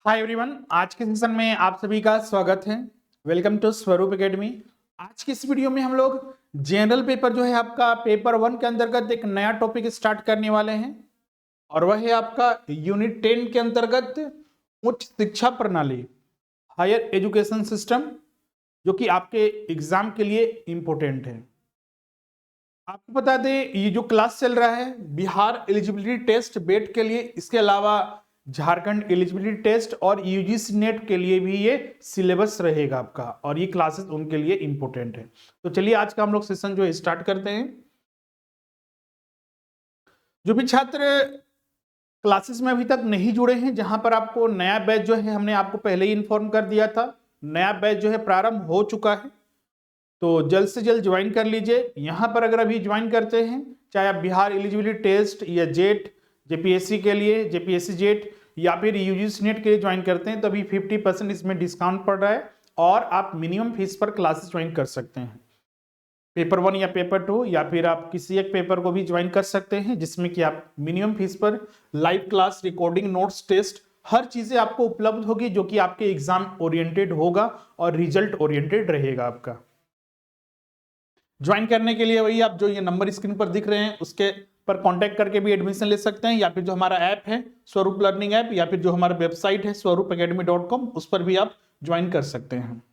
Hi everyone, आज के session में आप सभी का स्वागत है। वेलकम टू स्वरूप एकेडमी। आज की इस वीडियो में हम लोग जनरल पेपर जो है आपका पेपर 1 के अंतर्गत एक नया टॉपिक स्टार्ट करने वाले हैं और वह है आपका यूनिट 10 के अंतर्गत उच्च शिक्षा प्रणाली, हायर एजुकेशन सिस्टम, जो कि आपके एग्जाम के लिए इंपॉर्टेंट है। आपको बता दें, ये जो क्लास चल रहा है बिहार एलिजिबिलिटी टेस्ट बेट के लिए, इसके अलावा झारखंड एलिजिबिलिटी टेस्ट और यूजीसी नेट के लिए भी ये सिलेबस रहेगा आपका, और ये क्लासेस उनके लिए इंपॉर्टेंट है। तो चलिए आज का हम लोग सेशन जो है स्टार्ट करते हैं। जो भी छात्र क्लासेस में अभी तक नहीं जुड़े हैं, जहां पर आपको नया बैच जो है हमने आपको पहले ही इन्फॉर्म कर दिया था, नया बैच जो है प्रारंभ हो चुका है, तो जल्द से जल्द ज्वाइन कर लीजिए। यहाँ पर अगर अभी ज्वाइन करते हैं, चाहे आप बिहार एलिजिबिलिटी टेस्ट या जेट जेपीएससी के लिए, जेपीएससी जेट या फिर यूजीसी नेट के लिए ज्वाइन करते हैं, तो अभी 50% इसमें डिस्काउंट पड़ रहा है और आप मिनिमम फीस पर क्लासेस ज्वाइन कर सकते हैं। पेपर 1 या पेपर 2 या फिर आप किसी एक पेपर को भी ज्वाइन कर सकते हैं, जिसमें कि आप मिनिमम फीस पर live class, recording, notes, test, हर चीजें आपको उपलब्ध होगी, जो कि आपके एग्जाम ओरिएंटेड होगा और रिजल्ट ओरिएंटेड रहेगा आपका। ज्वाइन करने के लिए वही आप जो ये नंबर स्क्रीन पर दिख रहे हैं उसके पर कांटेक्ट करके भी एडमिशन ले सकते हैं, या फिर जो हमारा ऐप है स्वरूप लर्निंग ऐप, या फिर जो हमारा वेबसाइट है swaroopacademy.com, उस पर भी आप ज्वाइन कर सकते हैं।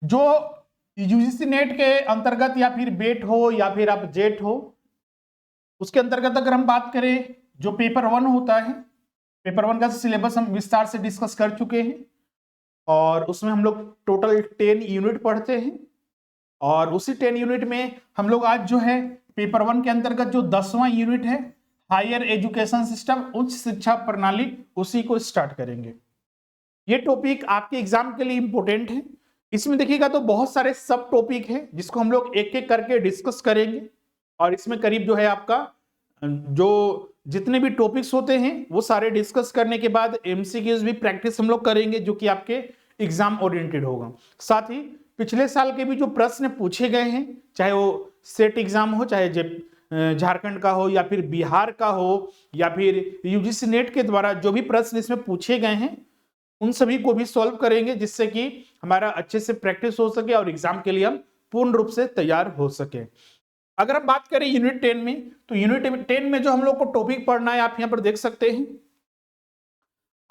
जो यूजीसी नेट के अंतर्गत या फिर बेट हो या फिर आप जेट हो, उसके अंतर्गत अगर हम बात करें, जो पेपर 1 होता है, पेपर 1 का सिलेबस हम विस्तार से डिस्कस कर चुके हैं और उसमें हम लोग टोटल 10 यूनिट पढ़ते हैं, और उसी 10 यूनिट में हम लोग आज जो है पेपर 1 के अंतर्गत जो 10वां यूनिट है हायर एजुकेशन सिस्टम, उच्च शिक्षा प्रणाली, उसी को स्टार्ट करेंगे। ये टॉपिक आपके एग्जाम के लिए इंपॉर्टेंट है। इसमें देखिएगा तो बहुत सारे सब टॉपिक है, जिसको हम लोग एक एक करके डिस्कस करेंगे, और इसमें करीब जो है आपका जो जितने भी टॉपिक्स होते हैं वो सारे डिस्कस करने के बाद एमसीक्यूज भी प्रैक्टिस हम लोग करेंगे, जो कि आपके एग्जाम ओरिएंटेड होगा। साथ ही पिछले साल के भी जो प्रश्न पूछे गए हैं, चाहे वो सेट एग्जाम हो, चाहे झारखंड का हो या फिर बिहार का हो या फिर यूजीसी नेट के द्वारा जो भी प्रश्न इसमें पूछे गए हैं, उन सभी को भी सॉल्व करेंगे, जिससे कि हमारा अच्छे से प्रैक्टिस हो सके और एग्जाम के लिए हम पूर्ण रूप से तैयार हो सके। अगर हम बात करें यूनिट 10 में, तो यूनिट 10 में जो हम लोग को टॉपिक पढ़ना है, आप यहाँ पर देख सकते हैं,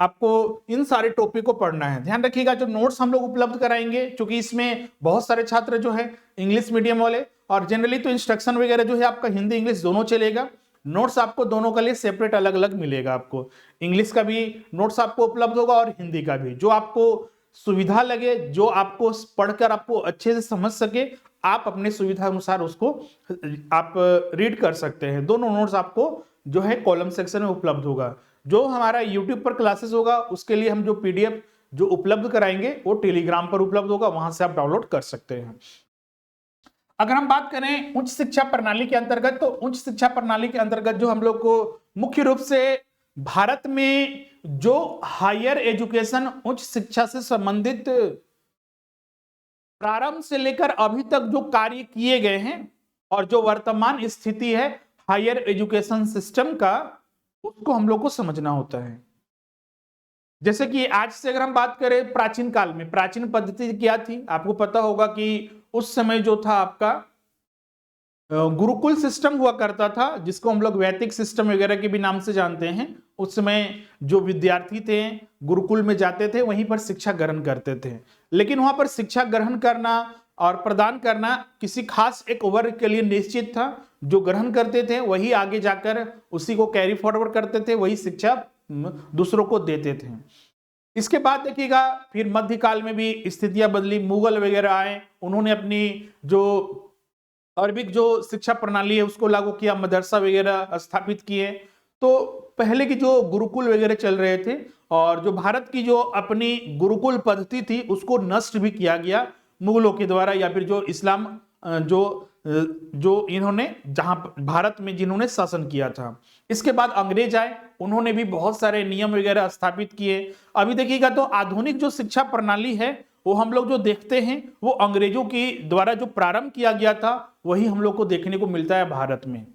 आपको इन सारे टॉपिक को पढ़ना है। ध्यान रखिएगा, जो नोट्स हम लोग उपलब्ध कराएंगे, क्योंकि इसमें बहुत सारे छात्र जो है इंग्लिश मीडियम वाले, और जनरली तो इंस्ट्रक्शन वगैरह जो है आपका हिंदी इंग्लिश दोनों चलेगा। नोट्स आपको दोनों के लिए सेपरेट अलग अलग मिलेगा। आपको इंग्लिश का भी नोट्स आपको उपलब्ध होगा और हिंदी का भी, जो आपको सुविधा लगे, जो आपको पढ़कर आपको अच्छे से समझ सके, आप अपने सुविधा अनुसार उसको आप रीड कर सकते हैं। दोनों नोट्स आपको जो है कॉलम सेक्शन में उपलब्ध होगा। जो हमारा YouTube पर क्लासेस होगा, उसके लिए हम जो PDF जो उपलब्ध कराएंगे वो टेलीग्राम पर उपलब्ध होगा, वहां से आप डाउनलोड कर सकते हैं। अगर हम बात करें उच्च शिक्षा प्रणाली के अंतर्गत, तो उच्च शिक्षा प्रणाली के अंतर्गत जो हम लोग को मुख्य रूप से भारत में जो हायर एजुकेशन, उच्च शिक्षा से संबंधित प्रारंभ से लेकर अभी तक जो कार्य किए गए हैं और जो वर्तमान स्थिति है हायर एजुकेशन सिस्टम का, उसको हम लोग को समझना होता है। जैसे कि आज से अगर हम बात करें प्राचीन काल में, प्राचीन पद्धति क्या थी, आपको पता होगा कि उस समय जो था आपका गुरुकुल सिस्टम हुआ करता था, जिसको हम लोग वैदिक सिस्टम वगैरह के भी नाम से जानते हैं। उस समय जो विद्यार्थी थे गुरुकुल में जाते थे, वहीं पर शिक्षा ग्रहण करते थे, लेकिन वहां पर शिक्षा ग्रहण करना और प्रदान करना किसी खास एक वर्ग के लिए निश्चित था। जो ग्रहण करते थे वही आगे जाकर उसी को कैरी फॉरवर्ड करते थे, वही शिक्षा दूसरों को देते थे। इसके बाद देखिएगा फिर मध्यकाल में भी स्थितियां बदली, मुगल वगैरह आए, उन्होंने अपनी जो अरबिक जो शिक्षा प्रणाली है उसको लागू किया, मदरसा वगैरह स्थापित किए। तो पहले की जो गुरुकुल वगैरह चल रहे थे और जो भारत की जो अपनी गुरुकुल पद्धति थी, उसको नष्ट भी किया गया मुगलों के द्वारा, या फिर जो इस्लाम जो इन्होंने जहां भारत में जिन्होंने शासन किया था। इसके बाद अंग्रेज आए, उन्होंने भी बहुत सारे नियम वगैरह स्थापित किए। अभी देखिएगा तो आधुनिक जो शिक्षा प्रणाली है वो हम लोग जो देखते हैं वो अंग्रेजों की द्वारा जो प्रारंभ किया गया था वही हम लोग को देखने को मिलता है भारत में।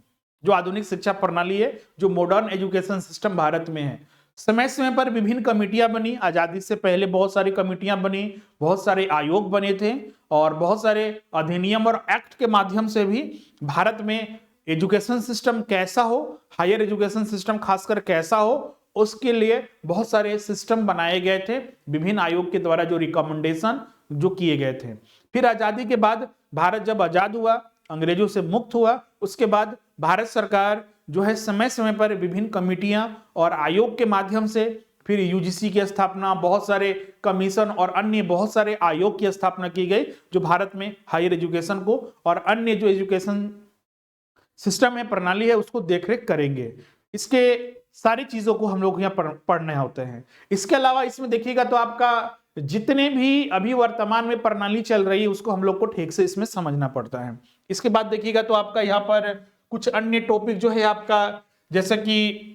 जो आधुनिक शिक्षा प्रणाली है, जो मॉडर्न एजुकेशन सिस्टम भारत में है, समय समय पर विभिन्न कमेटियां बनी, आजादी से पहले बहुत सारी कमेटियां बनी, बहुत सारे आयोग बने थे और बहुत सारे अधिनियम और एक्ट के माध्यम से भी भारत में एजुकेशन सिस्टम कैसा हो, हायर एजुकेशन सिस्टम खासकर कैसा हो, उसके लिए बहुत सारे सिस्टम बनाए गए थे विभिन्न आयोग के द्वारा, जो रिकमेंडेशन जो किए गए थे। फिर आजादी के बाद भारत जब आजाद हुआ, अंग्रेजों से मुक्त हुआ, उसके बाद भारत सरकार जो है समय समय पर विभिन्न कमेटियां और आयोग के माध्यम से फिर यूजीसी की स्थापना, बहुत सारे कमीशन और अन्य बहुत सारे आयोग की स्थापना की गई, जो भारत में हायर एजुकेशन को और अन्य जो एजुकेशन सिस्टम है, प्रणाली है, उसको देखरेख करेंगे। इसके सारी चीजों को हम लोग यहाँ पढ़ने होते हैं। इसके अलावा इसमें देखिएगा तो आपका जितने भी अभी वर्तमान में प्रणाली चल रही है उसको हम लोग को ठीक से इसमें समझना पड़ता है। इसके बाद देखिएगा तो आपका यहाँ पर कुछ अन्य टॉपिक जो है आपका, जैसे कि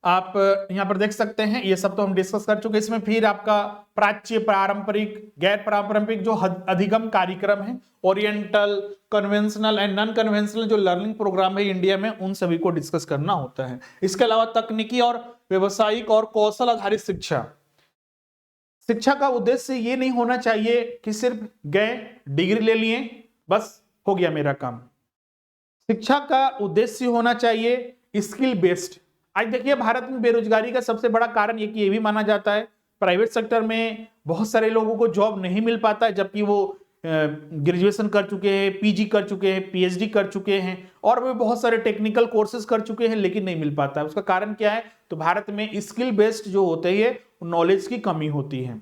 आप यहाँ पर देख सकते हैं, ये सब तो हम डिस्कस कर चुके हैं। इसमें फिर आपका प्राच्य, पारंपरिक, गैर पारंपरिक जो अधिगम कार्यक्रम है, oriental, conventional and non conventional जो लर्निंग प्रोग्राम है इंडिया में, उन सभी को डिस्कस करना होता है। इसके अलावा तकनीकी और व्यावसायिक और कौशल आधारित शिक्षा। शिक्षा का उद्देश्य ये नहीं होना चाहिए कि सिर्फ गए डिग्री ले लिए बस हो गया मेरा काम। शिक्षा का उद्देश्य होना चाहिए स्किल बेस्ड। आज देखिए भारत में बेरोजगारी का सबसे बड़ा कारण ये भी माना जाता है, प्राइवेट सेक्टर में बहुत सारे लोगों को जॉब नहीं मिल पाता है, जबकि वो ग्रेजुएशन कर चुके हैं, पीजी कर चुके हैं, पीएचडी कर चुके हैं और वे बहुत सारे टेक्निकल कोर्सेज कर चुके हैं, लेकिन नहीं मिल पाता है। उसका कारण क्या है? तो भारत में स्किल बेस्ड जो होते हैं नॉलेज की कमी होती है।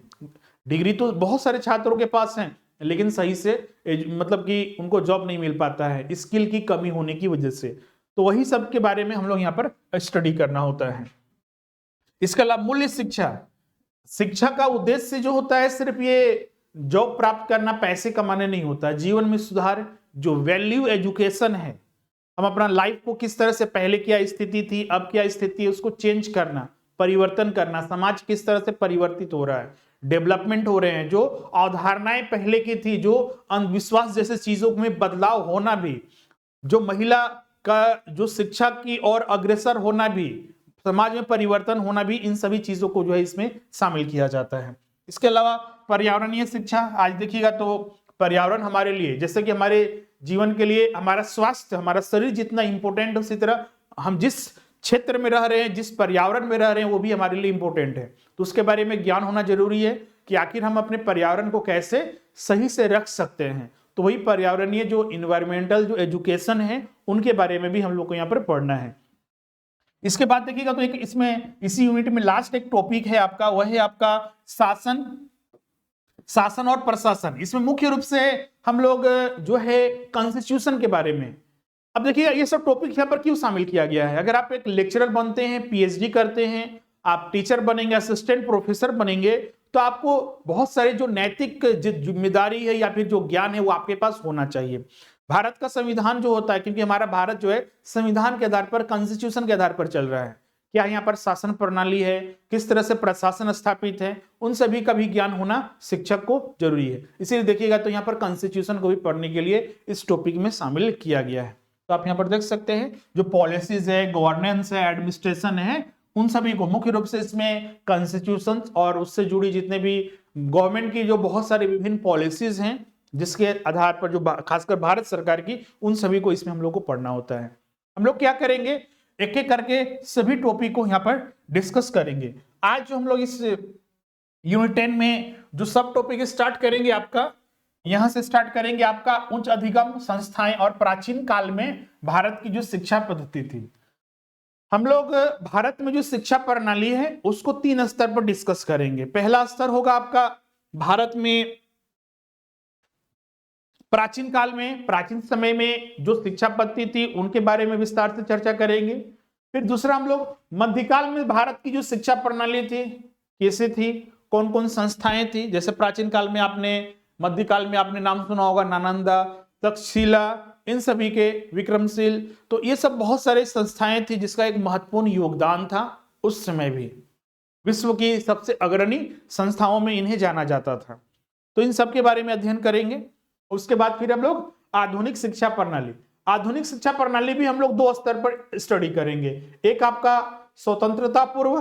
डिग्री तो बहुत सारे छात्रों के पास है, लेकिन सही से मतलब कि उनको जॉब नहीं मिल पाता है स्किल की कमी होने की वजह से। तो वही सब के बारे में हम लोग यहाँ पर स्टडी करना होता है। इसके अलावा मूल्य शिक्षा। शिक्षा का उद्देश्य जो होता है सिर्फ ये जॉब प्राप्त करना, पैसे कमाने नहीं होता, जीवन में सुधार, जो वैल्यू एजुकेशन है, हम अपना लाइफ को किस तरह से, पहले क्या स्थिति थी अब क्या स्थिति है, उसको चेंज करना, परिवर्तन करना, समाज किस तरह से परिवर्तित हो रहा है, डेवलपमेंट हो रहे हैं, जो अवधारणाएं पहले की थी, जो अंधविश्वास जैसे चीजों में बदलाव होना भी, जो महिला का जो शिक्षा की ओर अग्रसर होना भी, समाज में परिवर्तन होना भी, इन सभी चीजों को जो है इसमें शामिल किया जाता है। इसके अलावा पर्यावरणीय शिक्षा। आज देखिएगा तो पर्यावरण हमारे लिए, जैसे कि हमारे जीवन के लिए हमारा स्वास्थ्य, हमारा शरीर जितना इंपॉर्टेंट है, उसी तरह हम जिस क्षेत्र में रह रहे हैं, जिस पर्यावरण में रह रहे हैं, वो भी हमारे लिए इंपॉर्टेंट है। तो उसके बारे में ज्ञान होना जरूरी है कि आखिर हम अपने पर्यावरण को कैसे सही से रख सकते हैं। तो वही पर्यावरणीय जो इन्वायरमेंटल जो एजुकेशन है, उनके बारे में भी हम लोग को यहाँ पर पढ़ना है। इसके बाद देखिएगा तो एक इसमें इसी यूनिट में लास्ट एक टॉपिक है आपका, वह है आपका शासन और प्रशासन। इसमें मुख्य रूप से हम लोग जो है कॉन्स्टिट्यूशन के बारे में। अब देखिए ये सब टॉपिक यहाँ पर क्यों शामिल किया गया है? अगर आप एक लेक्चरर बनते हैं, पीएचडी करते हैं, आप टीचर बनेंगे, असिस्टेंट प्रोफेसर बनेंगे, तो आपको बहुत सारे जो नैतिक जिम्मेदारी है या फिर जो ज्ञान है वो आपके पास होना चाहिए। भारत का संविधान जो होता है, क्योंकि हमारा भारत जो है संविधान के आधार पर, कॉन्स्टिट्यूशन के आधार पर चल रहा है, क्या यहाँ पर शासन प्रणाली है, किस तरह से प्रशासन स्थापित है, उन सभी का भी ज्ञान होना शिक्षक को जरूरी है। इसीलिए देखिएगा तो यहाँ पर कॉन्स्टिट्यूशन को भी पढ़ने के लिए इस टॉपिक में शामिल किया गया है। तो आप यहाँ पर देख सकते हैं जो पॉलिसीज है, गवर्नेंस है, एडमिनिस्ट्रेशन है, उन सभी को मुख्य रूप से इसमें कॉन्स्टिट्यूशन और उससे जुड़ी जितने भी गवर्नमेंट की जो बहुत सारी विभिन्न पॉलिसीज हैं, जिसके आधार पर जो खासकर भारत सरकार की, उन सभी को इसमें हम लोग को पढ़ना होता है। हम लोग क्या करेंगे, एक एक करके सभी टॉपिक को यहाँ पर डिस्कस करेंगे। आज जो हम लोग इस यूनिट 10 में जो सब टॉपिक स्टार्ट करेंगे, आपका यहां से स्टार्ट करेंगे आपका उच्च अधिगम संस्थाएं और प्राचीन काल में भारत की जो शिक्षा पद्धति थी। हम लोग भारत में जो शिक्षा प्रणाली है उसको 3 स्तर पर डिस्कस करेंगे। पहला स्तर होगा आपका भारत में प्राचीन काल में, प्राचीन समय में जो शिक्षा पद्धति थी उनके बारे में विस्तार से चर्चा करेंगे। फिर दूसरा हम लोग मध्यकाल में भारत की जो शिक्षा प्रणाली थी कैसे थी, कौन कौन संस्थाएं थी। जैसे प्राचीन काल में आपने, मध्यकाल में आपने नाम सुना होगा नालंदा, तक्षशिला, इन सभी के, विक्रमशील, तो ये सब बहुत सारे संस्थाएं थी जिसका एक महत्वपूर्ण योगदान था। उस समय भी विश्व की सबसे अग्रणी संस्थाओं में इन्हें जाना जाता था। तो इन सब के बारे में अध्ययन करेंगे। उसके बाद फिर हम लोग आधुनिक शिक्षा प्रणाली, आधुनिक शिक्षा प्रणाली भी हम लोग 2 स्तर पर स्टडी करेंगे। एक आपका स्वतंत्रता पूर्व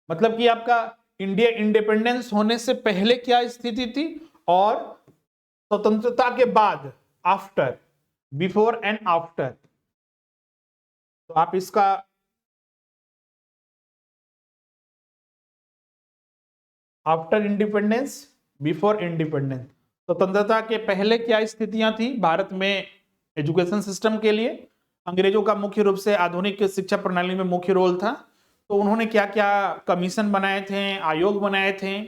मतलब कि आपका इंडिया इंडिपेंडेंस होने से पहले क्या स्थिति थी और स्वतंत्रता के बाद, आफ्टर, बिफोर एंड आफ्टर। तो आप इसका आफ्टर इंडिपेंडेंस, बिफोर इंडिपेंडेंस, स्वतंत्रता के पहले क्या स्थितियां थी भारत में एजुकेशन सिस्टम के लिए। अंग्रेजों का मुख्य रूप से आधुनिक शिक्षा प्रणाली में मुख्य रोल था। तो उन्होंने क्या क्या कमीशन बनाए थे, आयोग बनाए थे,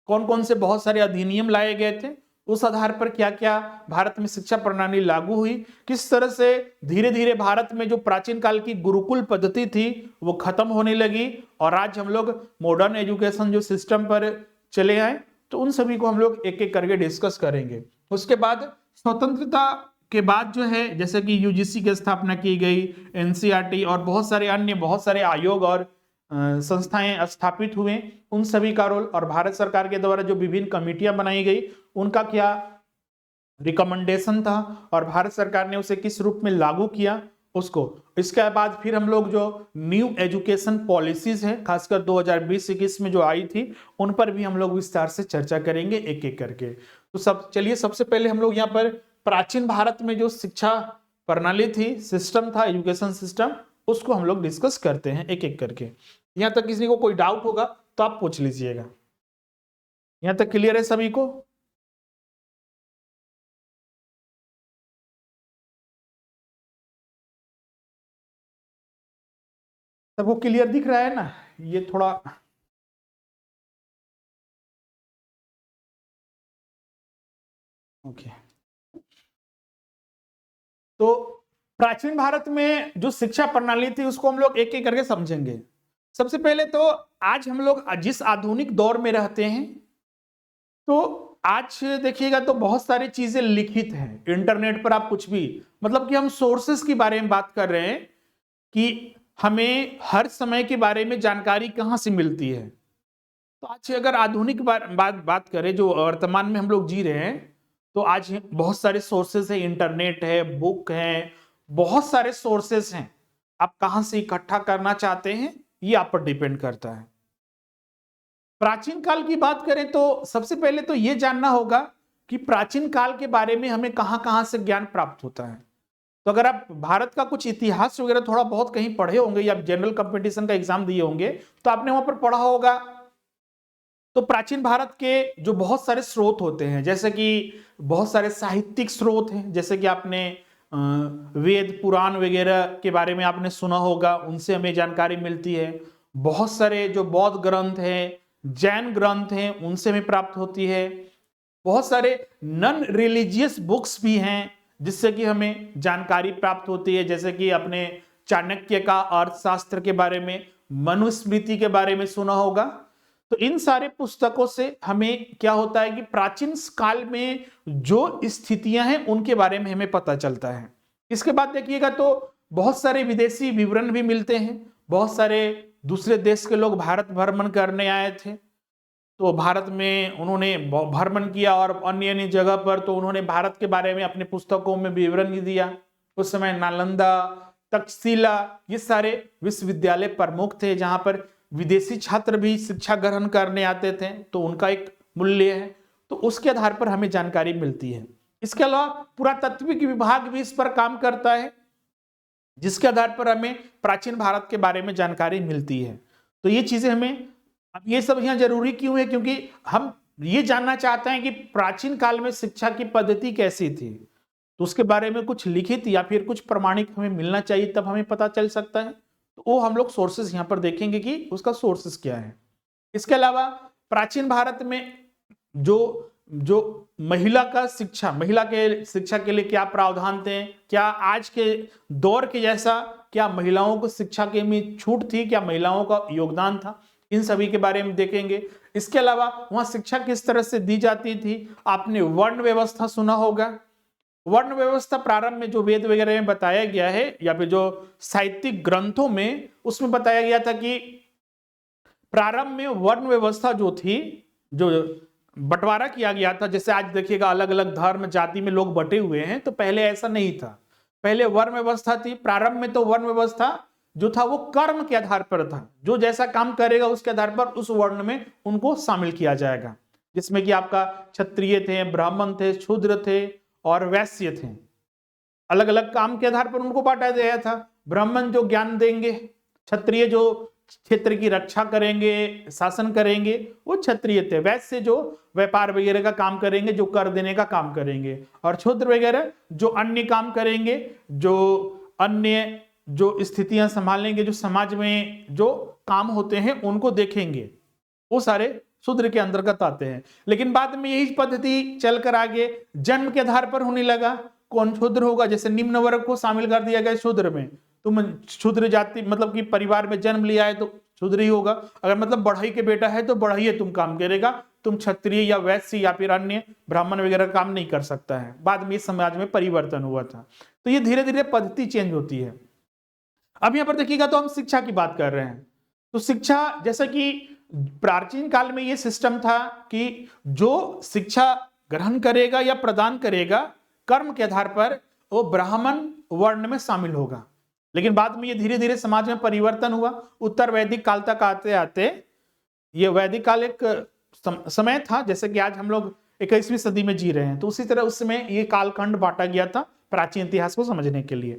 कौन कौन से बहुत सारे अधिनियम लाए गए थे, उस आधार पर क्या क्या भारत में शिक्षा प्रणाली लागू हुई, किस तरह से धीरे धीरे भारत में जो प्राचीन काल की गुरुकुल पद्धति थी वो खत्म होने लगी और आज हम लोग मॉडर्न एजुकेशन जो सिस्टम पर चले आए। तो उन सभी को हम लोग एक एक करके डिस्कस करेंगे। उसके बाद स्वतंत्रता के बाद जो है, जैसे कि यूजीसी की स्थापना की गई, एनसीईआरटी और बहुत सारे आयोग और संस्थाएं स्थापित हुए, उन सभी का रोल, और भारत सरकार के द्वारा जो विभिन्न कमेटियां बनाई गई उनका क्या रिकमेंडेशन था और भारत सरकार ने उसे किस रूप में लागू किया उसको। इसके बाद फिर हम लोग जो न्यू एजुकेशन पॉलिसीज है खासकर 2020-21 में जो आई थी उन पर भी हम लोग विस्तार से चर्चा करेंगे एक एक करके। तो चलिए सबसे पहले हम लोग यहाँ पर प्राचीन भारत में जो शिक्षा प्रणाली थी, सिस्टम था, एजुकेशन सिस्टम, उसको हम लोग डिस्कस करते हैं एक एक करके। यहां तक किसी को कोई डाउट होगा तो आप पूछ लीजिएगा। यहां तक क्लियर है सभी को? सबको क्लियर दिख रहा है ना? ये थोड़ा ओके। तो प्राचीन भारत में जो शिक्षा प्रणाली थी उसको हम लोग एक एक करके समझेंगे। सबसे पहले तो आज हम लोग जिस आधुनिक दौर में रहते हैं, तो आज देखिएगा तो बहुत सारी चीजें लिखित हैं इंटरनेट पर। आप कुछ भी, मतलब कि हम सोर्सेस के बारे में बात कर रहे हैं कि हमें हर समय के बारे में जानकारी कहां से मिलती है। तो आज अगर आधुनिक बात करें, जो वर्तमान में हम लोग जी रहे हैं, तो आज बहुत सारे सोर्सेस है, इंटरनेट है, बुक है, बहुत सारे सोर्सेस हैं। आप कहां से इकट्ठा करना चाहते हैं ये आप पर डिपेंड करता है। प्राचीन काल की बात करें तो सबसे पहले तो यह जानना होगा कि प्राचीन काल के बारे में हमें कहां कहां से ज्ञान प्राप्त होता है। तो अगर आप भारत का कुछ इतिहास वगैरह थोड़ा बहुत कहीं पढ़े होंगे या जनरल कंपटीशन का एग्जाम दिए होंगे तो आपने वहां पर पढ़ा होगा। तो प्राचीन भारत के जो बहुत सारे स्रोत होते हैं, जैसे कि बहुत सारे साहित्यिक स्रोत हैं, जैसे कि आपने वेद पुराण वगैरह के बारे में आपने सुना होगा, उनसे हमें जानकारी मिलती है। बहुत सारे जो बौद्ध ग्रंथ हैं, जैन ग्रंथ हैं, उनसे हमें प्राप्त होती है। बहुत सारे नॉन रिलीजियस बुक्स भी हैं जिससे कि हमें जानकारी प्राप्त होती है, जैसे कि अपने चाणक्य का अर्थशास्त्र के बारे में, मनुस्मृति के बारे में सुना होगा। तो इन सारे पुस्तकों से हमें क्या होता है कि प्राचीन काल में जो स्थितियां हैं उनके बारे में हमें पता चलता है। इसके बाद देखिएगा तो बहुत सारे विदेशी विवरण भी मिलते हैं। बहुत सारे दूसरे देश के लोग भारत भ्रमण करने आए थे, तो भारत में उन्होंने भ्रमण किया और अन्य अन्य जगह पर, तो उन्होंने भारत के बारे में अपने पुस्तकों में विवरण भी दिया। उस समय नालंदा, तक्षशिला, ये सारे विश्वविद्यालय प्रमुख थे जहां पर विदेशी छात्र भी शिक्षा ग्रहण करने आते थे, तो उनका एक मूल्य है। तो उसके आधार पर हमें जानकारी मिलती है। इसके अलावा पुरातत्विक विभाग भी इस पर काम करता है, जिसके आधार पर हमें प्राचीन भारत के बारे में जानकारी मिलती है। तो ये चीजें हमें, अब ये सब यहाँ जरूरी क्यों है, क्योंकि हम ये जानना चाहते हैं कि प्राचीन काल में शिक्षा की पद्धति कैसी थी, तो उसके बारे में कुछ लिखित या फिर कुछ प्रमाणिक हमें मिलना चाहिए, तब हमें पता चल सकता है। तो वो हम लोग सोर्सेस यहाँ पर देखेंगे कि उसका सोर्सेस क्या है। इसके अलावा प्राचीन भारत में जो महिला के शिक्षा के लिए क्या प्रावधान थे, क्या आज के दौर के जैसा क्या महिलाओं को शिक्षा के में छूट थी, क्या महिलाओं का योगदान था, इन सभी के बारे में देखेंगे। इसके अलावा वहां शिक्षा किस तरह से दी जाती थी। आपने वर्ण व्यवस्था सुना होगा। वर्ण व्यवस्था प्रारंभ में जो वेद वगैरह में बताया गया है या फिर जो साहित्यिक ग्रंथों में, उसमें बताया गया था कि प्रारंभ में वर्ण व्यवस्था जो थी, जो बंटवारा किया गया था, जैसे आज देखिएगा अलग अलग धर्म जाति में लोग बटे हुए हैं, तो पहले ऐसा नहीं था। पहले वर्ण व्यवस्था थी। प्रारंभ में तो वर्ण व्यवस्था जो था वो कर्म के आधार पर था, जो जैसा काम करेगा उसके आधार पर उस वर्ण में उनको शामिल किया जाएगा, जिसमें कि आपका क्षत्रिय थे, ब्राह्मण थे, शूद्र थे और वैश्य थे। अलग अलग काम के आधार पर उनको बांटा गया था। ब्राह्मण जो ज्ञान देंगे, क्षत्रिय जो क्षेत्र की रक्षा करेंगे, शासन करेंगे, वो क्षत्रिय थे। वैश्य जो व्यापार वगैरह का काम करेंगे, जो कर देने का काम करेंगे, और शूद्र वगैरह जो अन्य काम करेंगे, जो अन्य जो स्थितियां संभालेंगे, जो समाज में जो काम होते हैं उनको देखेंगे, वो सारे शूद्र के अंतर्गत आते हैं। लेकिन बाद में यही पद्धति चलकर आगे जन्म के आधार पर होने लगा, कौन शूद्र होगा, जैसे निम्न वर्ग को शामिल कर दिया गया शूद्र में। तुम शूद्र जाति मतलब कि परिवार में जन्म लिया है तो शूद्र ही होगा। अगर मतलब बढ़ई के बेटा है तो बढ़ई तुम काम करेगा, तुम क्षत्रिय या वैश्य या फिर अन्य ब्राह्मण वगैरह काम नहीं कर सकता है। बाद में समाज में परिवर्तन हुआ था। तो ये धीरे धीरे पद्धति चेंज होती है। अब यहाँ पर देखिएगा तो हम शिक्षा की बात कर रहे हैं। तो शिक्षा, जैसा कि प्राचीन काल में ये सिस्टम था कि जो शिक्षा ग्रहण करेगा या प्रदान करेगा कर्म के आधार पर, वो ब्राह्मण वर्ण में शामिल होगा। लेकिन बाद में ये धीरे धीरे समाज में परिवर्तन हुआ। उत्तर वैदिक काल तक आते आते, ये वैदिक काल एक समय था जैसे कि आज हम लोग 21वीं सदी में जी रहे हैं, तो उसी तरह उस समय ये कालखंड बांटा गया था प्राचीन इतिहास को समझने के लिए।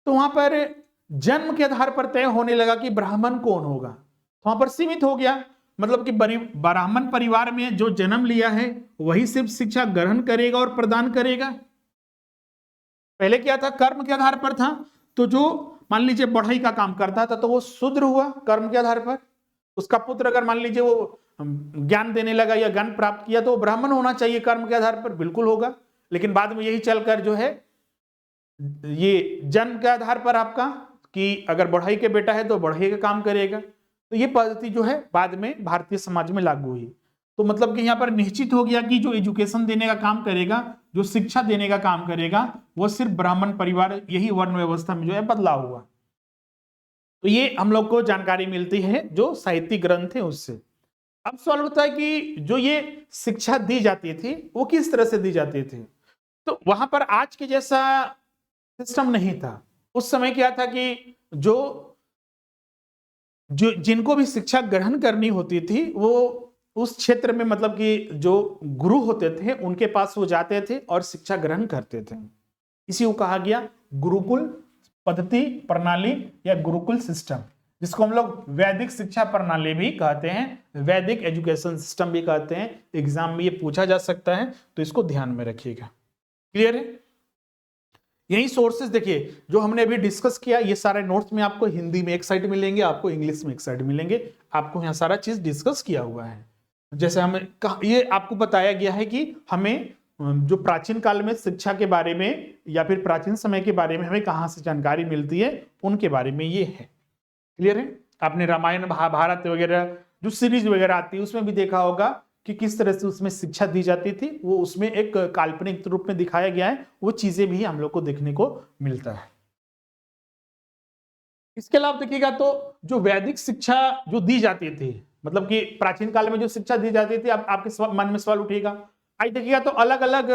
तो वहां पर जन्म के आधार पर तय होने लगा कि ब्राह्मण कौन होगा, तो वहां पर सीमित हो गया। मतलब कि ब्राह्मण परिवार में जो जन्म लिया है वही सिर्फ शिक्षा ग्रहण करेगा और प्रदान करेगा। पहले क्या था, कर्म के आधार पर था। तो जो मान लीजिए बढ़ई का काम करता था तो वो शूद्र हुआ कर्म के आधार पर। उसका पुत्र अगर मान लीजिए वो ज्ञान देने लगा या ज्ञान प्राप्त किया तो वो ब्राह्मण होना चाहिए कर्म के आधार पर, बिल्कुल होगा। लेकिन बाद में यही चलकर जो है ये जन्म के आधार पर आपका कि अगर बढ़ई के बेटा है तो बढ़ई का काम करेगा। तो ये पद्धति जो है बाद में भारतीय समाज में लागू हुई। तो मतलब कि यहाँ पर निश्चित हो गया कि जो एजुकेशन देने का काम करेगा, जो शिक्षा देने का काम करेगा, वो सिर्फ ब्राह्मण परिवार, यही वर्ण व्यवस्था में जो है बदलाव हुआ। तो ये हम लोग को जानकारी मिलती है जो साहित्यिक ग्रंथ है उससे। अब सवाल होता है कि जो ये शिक्षा दी जाती थी वो किस तरह से दी जाती थी। तो वहां पर आज के जैसा सिस्टम नहीं था। उस समय क्या था कि जो जिनको भी शिक्षा ग्रहण करनी होती थी वो उस क्षेत्र में, मतलब कि जो गुरु होते थे उनके पास वो जाते थे और शिक्षा ग्रहण करते थे। इसी को कहा गया गुरुकुल पद्धति प्रणाली या गुरुकुल सिस्टम, जिसको हम लोग वैदिक शिक्षा प्रणाली भी कहते हैं, वैदिक एजुकेशन सिस्टम भी कहते हैं। एग्जाम में ये पूछा जा सकता है, तो इसको ध्यान में रखिएगा। क्लियर है? यही सोर्सेज देखिए जो हमने अभी डिस्कस किया, ये सारे नोट्स में आपको हिंदी में एक साइड मिलेंगे, आपको इंग्लिश में एक साइड मिलेंगे। आपको यहाँ सारा चीज डिस्कस किया हुआ है। जैसे हमें ये आपको बताया गया है कि हमें जो प्राचीन काल में शिक्षा के बारे में या फिर प्राचीन समय के बारे में हमें कहाँ से जानकारी मिलती है, उनके बारे में ये है। क्लियर है? आपने रामायण महाभारत वगैरह जो सीरीज वगैरह आती है उसमें भी देखा होगा कि किस तरह से उसमें शिक्षा दी जाती थी। वो उसमें एक काल्पनिक रूप में दिखाया गया है, वो चीजें भी हम लोग को देखने को मिलता है। इसके अलावा देखिएगा तो जो वैदिक शिक्षा जो दी जाती थी, मतलब कि प्राचीन काल में जो शिक्षा दी जाती थी, अब आपके मन में सवाल उठेगा। आज देखिएगा तो अलग अलग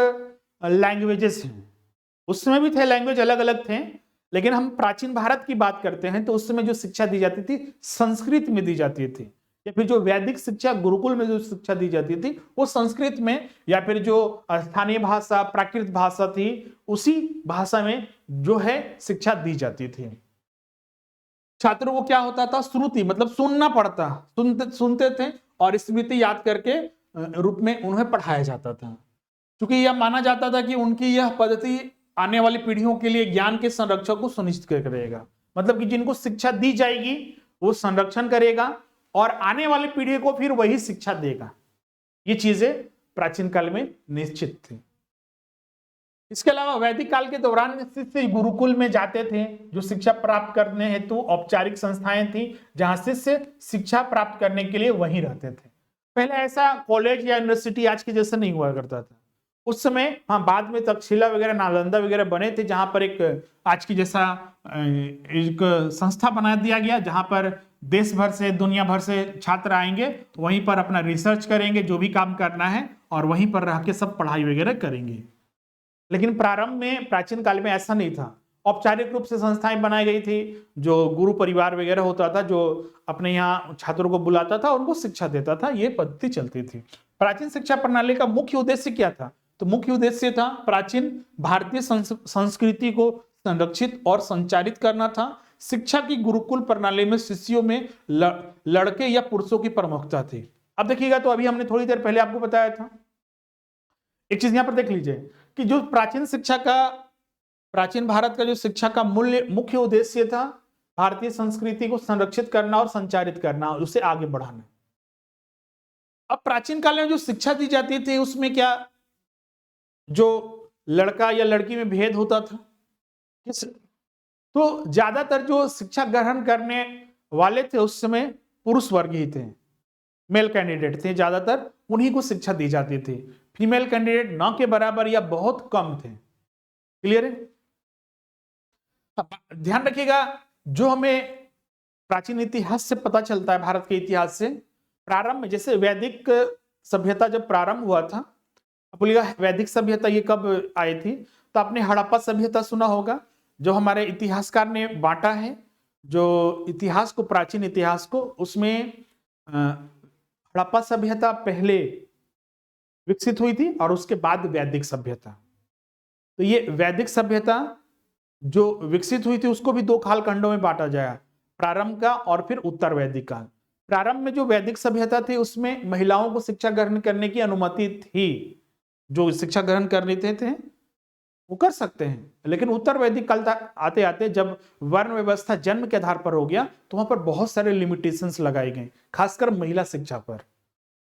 लैंग्वेजेस हैं। उस समय भी थे, लैंग्वेज अलग अलग थे, लेकिन हम प्राचीन भारत की बात करते हैं तो उस समय जो शिक्षा दी जाती थी संस्कृत में दी जाती थी, या फिर जो वैदिक शिक्षा गुरुकुल में जो शिक्षा दी जाती थी वो संस्कृत में, या फिर जो स्थानीय भाषा प्राकृत भाषा थी उसी भाषा में जो है शिक्षा दी जाती थी। छात्रों को क्या होता था, श्रुति मतलब सुनना पड़ता, सुनते थे और स्मृति याद करके रूप में उन्हें पढ़ाया जाता था। क्योंकि यह माना जाता था कि उनकी यह पद्धति आने वाली पीढ़ियों के लिए ज्ञान के संरक्षण को सुनिश्चित करेगा। मतलब कि जिनको शिक्षा दी जाएगी वो संरक्षण करेगा और आने वाली पीढ़ी को फिर वही शिक्षा देगा। ये चीजें प्राचीन काल में निश्चित थी। इसके अलावा वैदिक काल के दौरान शिष्य गुरुकुल में जाते थे, जो शिक्षा प्राप्त करने हेतु औपचारिक संस्थाएं थी जहां शिष्य शिक्षा प्राप्त करने के लिए वहीं रहते थे। पहले ऐसा कॉलेज या यूनिवर्सिटी आज के जैसा नहीं हुआ करता था। उस समय हाँ बाद में तक्षशिला वगैरह नालंदा वगैरह बने थे, जहां पर एक आज की जैसा एक संस्था बना दिया गया, जहां पर देश भर से दुनिया भर से छात्र आएंगे, वहीं पर अपना रिसर्च करेंगे, जो भी काम करना है, और वहीं पर रह के सब पढ़ाई वगैरह करेंगे। लेकिन प्रारंभ में प्राचीन काल में ऐसा नहीं था। औपचारिक रूप से संस्थाएं बनाई गई थी, जो गुरु परिवार वगैरह होता था, जो अपने यहाँ छात्रों को बुलाता था, उनको शिक्षा देता था, ये पद्धति चलती थी। प्राचीन शिक्षा प्रणाली का मुख्य उद्देश्य क्या था? तो मुख्य उद्देश्य था प्राचीन भारतीय संस्कृति को संरक्षित और संचारित करना था। शिक्षा की गुरुकुल प्रणाली में शिष्यों में लड़के या पुरुषों की प्रमुखता थी। अब देखिएगा, तो अभी हमने थोड़ी देर पहले आपको बताया था, एक चीज यहां पर देख लीजिए कि जो प्राचीन भारत का जो शिक्षा का मुख्य उद्देश्य था, भारतीय संस्कृति को संरक्षित करना और संचारित करना और उसे आगे बढ़ाना। अब प्राचीन काल में जो शिक्षा दी जाती थी उसमें क्या जो लड़का या लड़की में भेद होता था? तो ज्यादातर जो शिक्षा ग्रहण करने वाले थे उस समय पुरुष वर्ग ही थे, मेल कैंडिडेट थे, ज्यादातर उन्हीं को शिक्षा दी जाती थी। फीमेल कैंडिडेट न के बराबर या बहुत कम थे। क्लियर है? ध्यान रखिएगा, जो हमें प्राचीन इतिहास से पता चलता है, भारत के इतिहास से, प्रारंभ में जैसे वैदिक सभ्यता जब प्रारंभ हुआ था, बोलिएगा वैदिक सभ्यता ये कब आई थी? तो आपने हड़प्पा सभ्यता सुना होगा, जो हमारे इतिहासकार ने बांटा है जो इतिहास को, प्राचीन इतिहास को, उसमें हड़प्पा सभ्यता पहले विकसित हुई थी और उसके बाद वैदिक सभ्यता। तो ये वैदिक सभ्यता जो विकसित हुई थी उसको भी दो कालखंडों में बांटा जाए, प्रारंभ का और फिर उत्तर वैदिक काल। प्रारंभ में जो वैदिक सभ्यता थी उसमें महिलाओं को शिक्षा ग्रहण करने की अनुमति थी, जो शिक्षा ग्रहण करने थे वो कर सकते हैं, लेकिन उत्तर वैदिक काल तक आते आते जब वर्ण व्यवस्था जन्म के आधार पर हो गया तो वहां पर बहुत सारे लिमिटेशंस लगाए गए, खासकर महिला शिक्षा पर।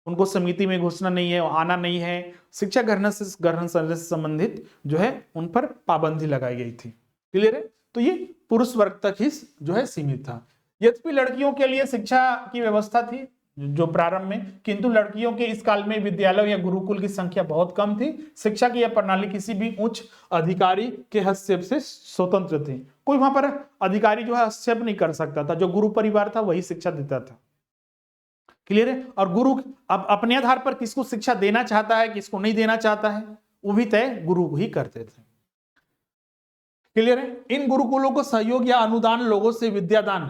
उनको समिति में घुसना नहीं है, आना नहीं है, शिक्षा ग्रहण से संबंधित जो है उन पर पाबंदी लगाई गई थी। क्लियर है? तो ये पुरुष वर्ग तक ही जो है सीमित था। यद्यपि लड़कियों के लिए शिक्षा की व्यवस्था थी जो प्रारंभ में, किंतु लड़कियों के इस काल में विद्यालय या गुरुकुल की संख्या बहुत कम थी। शिक्षा की यह प्रणाली किसी भी उच्च अधिकारी के हस्तक्षेप से स्वतंत्र थी। कोई वहां पर अधिकारी जो है हस्तक्षेप नहीं कर सकता था, जो गुरु परिवार था वही शिक्षा देता था। क्लियर है? और गुरु अब अपने आधार पर किसको शिक्षा देना चाहता है, किसको नहीं देना चाहता है, वो भी तय गुरु ही करते थे। क्लियर है? इन गुरुकुलों को सहयोग या अनुदान लोगों से विद्यादान।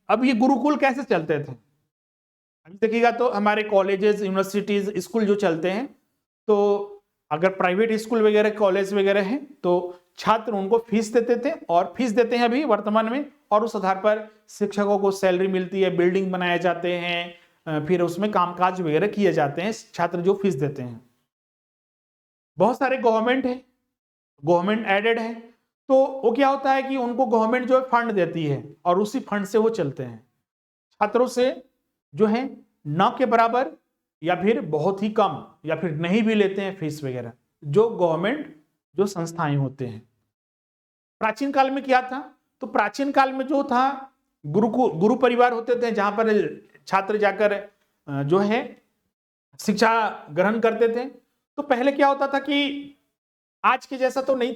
अब ये गुरुकुल कैसे चलते थे? अभी देखिएगा तो हमारे कॉलेजेस, यूनिवर्सिटीज, स्कूल जो चलते हैं, तो अगर प्राइवेट स्कूल वगैरह, कॉलेज वगैरह हैं तो छात्र उनको फीस देते थे और फीस देते हैं अभी वर्तमान में, और उस आधार पर शिक्षकों को सैलरी मिलती है, बिल्डिंग बनाए जाते हैं, फिर उसमें कामकाज वगैरह किए जाते हैं, छात्र जो फीस देते हैं। बहुत सारे गवर्नमेंट है, गवर्नमेंट एडेड है, तो वो क्या होता है कि उनको गवर्नमेंट जो है फंड देती है और उसी फंड से वो चलते हैं। छात्रों से जो है न के बराबर या फिर बहुत ही कम या फिर नहीं भी लेते हैं फीस वगैरह, जो गवर्नमेंट जो संस्थाएं होते हैं। प्राचीन काल में क्या था? तो प्राचीन काल में जो था गुरु परिवार होते थे, जहां पर छात्र जाकर जो है शिक्षा ग्रहण करते थे। तो पहले क्या होता था कि आज के जैसा तो नहीं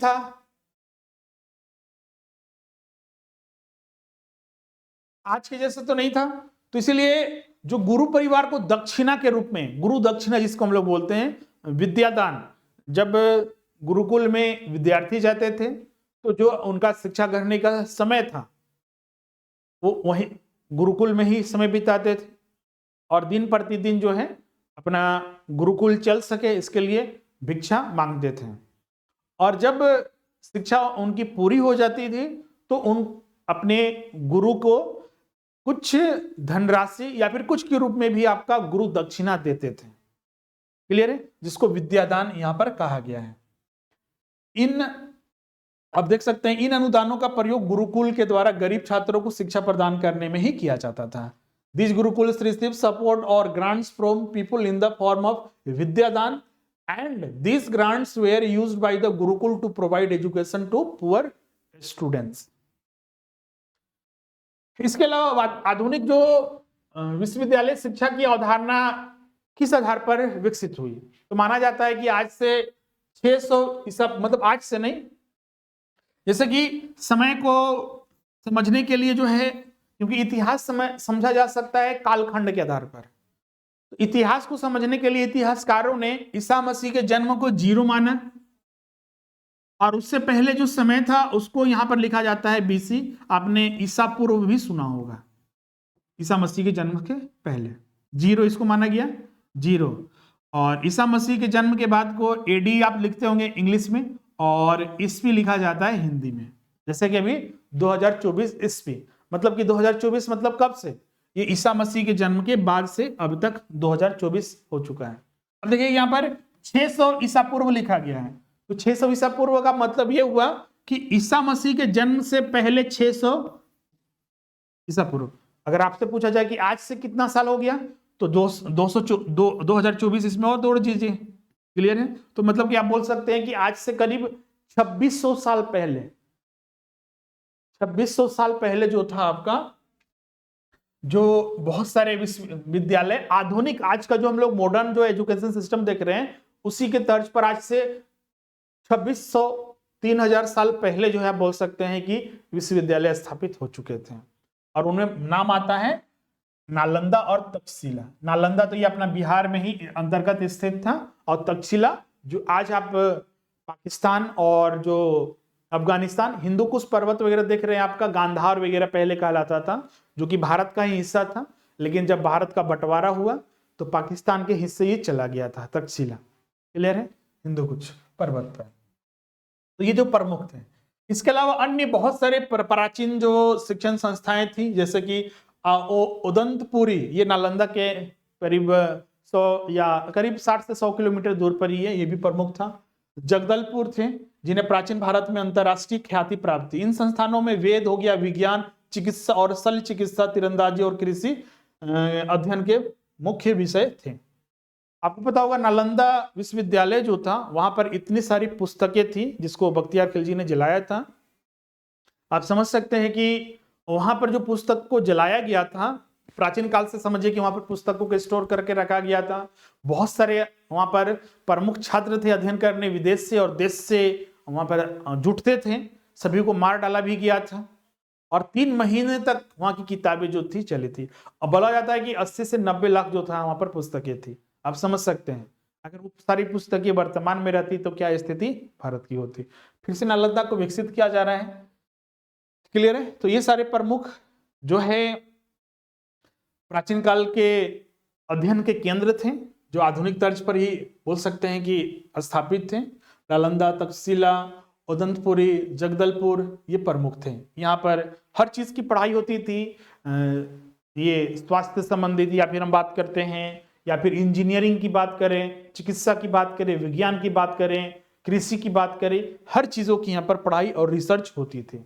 था, तो इसलिए जो गुरु परिवार को दक्षिणा के रूप में, गुरु दक्षिणा जिसको हम लोग बोलते हैं, विद्यादान, जब गुरुकुल में विद्यार्थी जाते थे तो जो उनका शिक्षा ग्रहण का समय था वो वहीं गुरुकुल में ही समय बिताते थे और दिन प्रतिदिन जो है अपना गुरुकुल चल सके इसके लिए भिक्षा मांगते थे। और जब शिक्षा उनकी पूरी हो जाती थी तो उन अपने गुरु को कुछ धनराशि या फिर कुछ के रूप में भी आपका गुरु दक्षिणा देते थे। क्लियर है? जिसको विद्यादान यहां पर कहा गया है। अब देख सकते हैं इन अनुदानों का प्रयोग गुरुकुल के द्वारा गरीब छात्रों को शिक्षा प्रदान करने में ही किया जाता था। These gurukuls receive support or grants from people in the form of Vidyadaan, and these grants were used by the gurukul to provide education to poor students. इसके अलावा आधुनिक जो विश्वविद्यालय शिक्षा की अवधारणा किस आधार पर विकसित हुई? तो माना जाता है कि आज से 600 ईसा, मतलब आज से नहीं, जैसे कि समय को समझने के लिए जो है, क्योंकि इतिहास समय समझा जा सकता है कालखंड के आधार पर, तो इतिहास को समझने के लिए इतिहासकारों ने ईसा मसीह के जन्म को 0 माना, और उससे पहले जो समय था उसको यहां पर लिखा जाता है बीसी। आपने ईसा पूर्व भी सुना होगा, ईसा मसीह के जन्म के पहले। जीरो इसको माना गया, जीरो। और ईसा मसीह के जन्म के बाद को एडी आप लिखते होंगे इंग्लिश में, और ईस्वी लिखा जाता है हिंदी में। जैसे कि अभी 2024 ईस्वी, मतलब कि 2024 मतलब कब से, ये ईसा मसीह के जन्म के बाद से अब तक 2024 हो चुका है। अब देखिए यहां पर 600 ईसा पूर्व लिखा गया है, तो 600 ईसा पूर्व का मतलब यह हुआ कि ईसा मसीह के जन्म से पहले 600 ईसा पूर्व। अगर आपसे पूछा जाए कि आज से कितना साल हो गया, तो 2024 इसमें और जोड़ दीजिए, क्लियर है। तो मतलब कि आप बोल सकते हैं कि आज से करीब 2600 साल पहले, 2600 साल पहले जो था आपका, जो बहुत सारे विश्वविद्यालय आधुनिक, आज का जो हम लोग मॉडर्न जो एजुकेशन सिस्टम देख रहे हैं उसी के तर्ज पर आज से 2600 3000 साल पहले जो है बोल सकते हैं कि विश्वविद्यालय स्थापित हो चुके थे। और उनमें नाम आता है नालंदा और तक्षशिला। नालंदा तो ये अपना बिहार में ही अंतर्गत स्थित था, और तक्षशिला जो आज आप पाकिस्तान और जो अफगानिस्तान, हिंदू कुश पर्वत वगैरह देख रहे हैं, आपका गांधार वगैरह पहले कहलाता था, जो कि भारत का ही हिस्सा था। लेकिन जब भारत का बंटवारा हुआ तो पाकिस्तान के हिस्से ही चला गया था तक्षशिला, क्लियर है, हिंदू कुश पर्वत पर। तो ये जो प्रमुख थे। इसके अलावा अन्य बहुत सारे प्राचीन जो शिक्षण संस्थाएं थी, जैसे कि उदंतपुरी, ये नालंदा के करीब 100 या करीब 60 से 100 किलोमीटर दूर पर ही है, ये भी प्रमुख था। जगदलपुर थे, जिन्हें प्राचीन भारत में अंतरराष्ट्रीय ख्याति प्राप्त थी। इन संस्थानों में वेद हो गया, विज्ञान, चिकित्सा और शल्य चिकित्सा, तीरंदाजी और कृषि अध्ययन के मुख्य विषय थे। आपको पता होगा नालंदा विश्वविद्यालय जो था वहां पर इतनी सारी पुस्तकें थी जिसको बख्तियार खिलजी ने जलाया था। आप समझ सकते हैं कि वहां पर जो पुस्तक को जलाया गया था, प्राचीन काल से समझिए कि वहां पर पुस्तकों को स्टोर करके रखा गया था। बहुत सारे वहां पर प्रमुख छात्र थे अध्ययन करने, विदेश से और देश से वहां पर जुटते थे। सभी को मार डाला भी गया था, और 3 महीने तक वहां की किताबें जो थी चली थी। और बोला जाता है कि 80 से 90 लाख जो था वहां पर पुस्तकें थी। आप समझ सकते हैं अगर वो सारी पुस्तकें वर्तमान में रहती तो क्या स्थिति भारत की होती। फिर से नालंदा को विकसित किया जा रहा है, क्लियर है। तो ये सारे प्रमुख जो है प्राचीन काल के अध्ययन के केंद्र थे, जो आधुनिक तर्ज पर ही बोल सकते हैं कि स्थापित थे। नालंदा, तक्षशिला, उदंतपुरी, जगदलपुर, ये प्रमुख थे। यहाँ पर हर चीज की पढ़ाई होती थी। ये स्वास्थ्य संबंधित, या फिर हम बात करते हैं, या फिर इंजीनियरिंग की बात करें, चिकित्सा की बात करें, विज्ञान की बात करें, कृषि की बात करें, हर चीजों की यहाँ पर पढ़ाई और रिसर्च होती थी।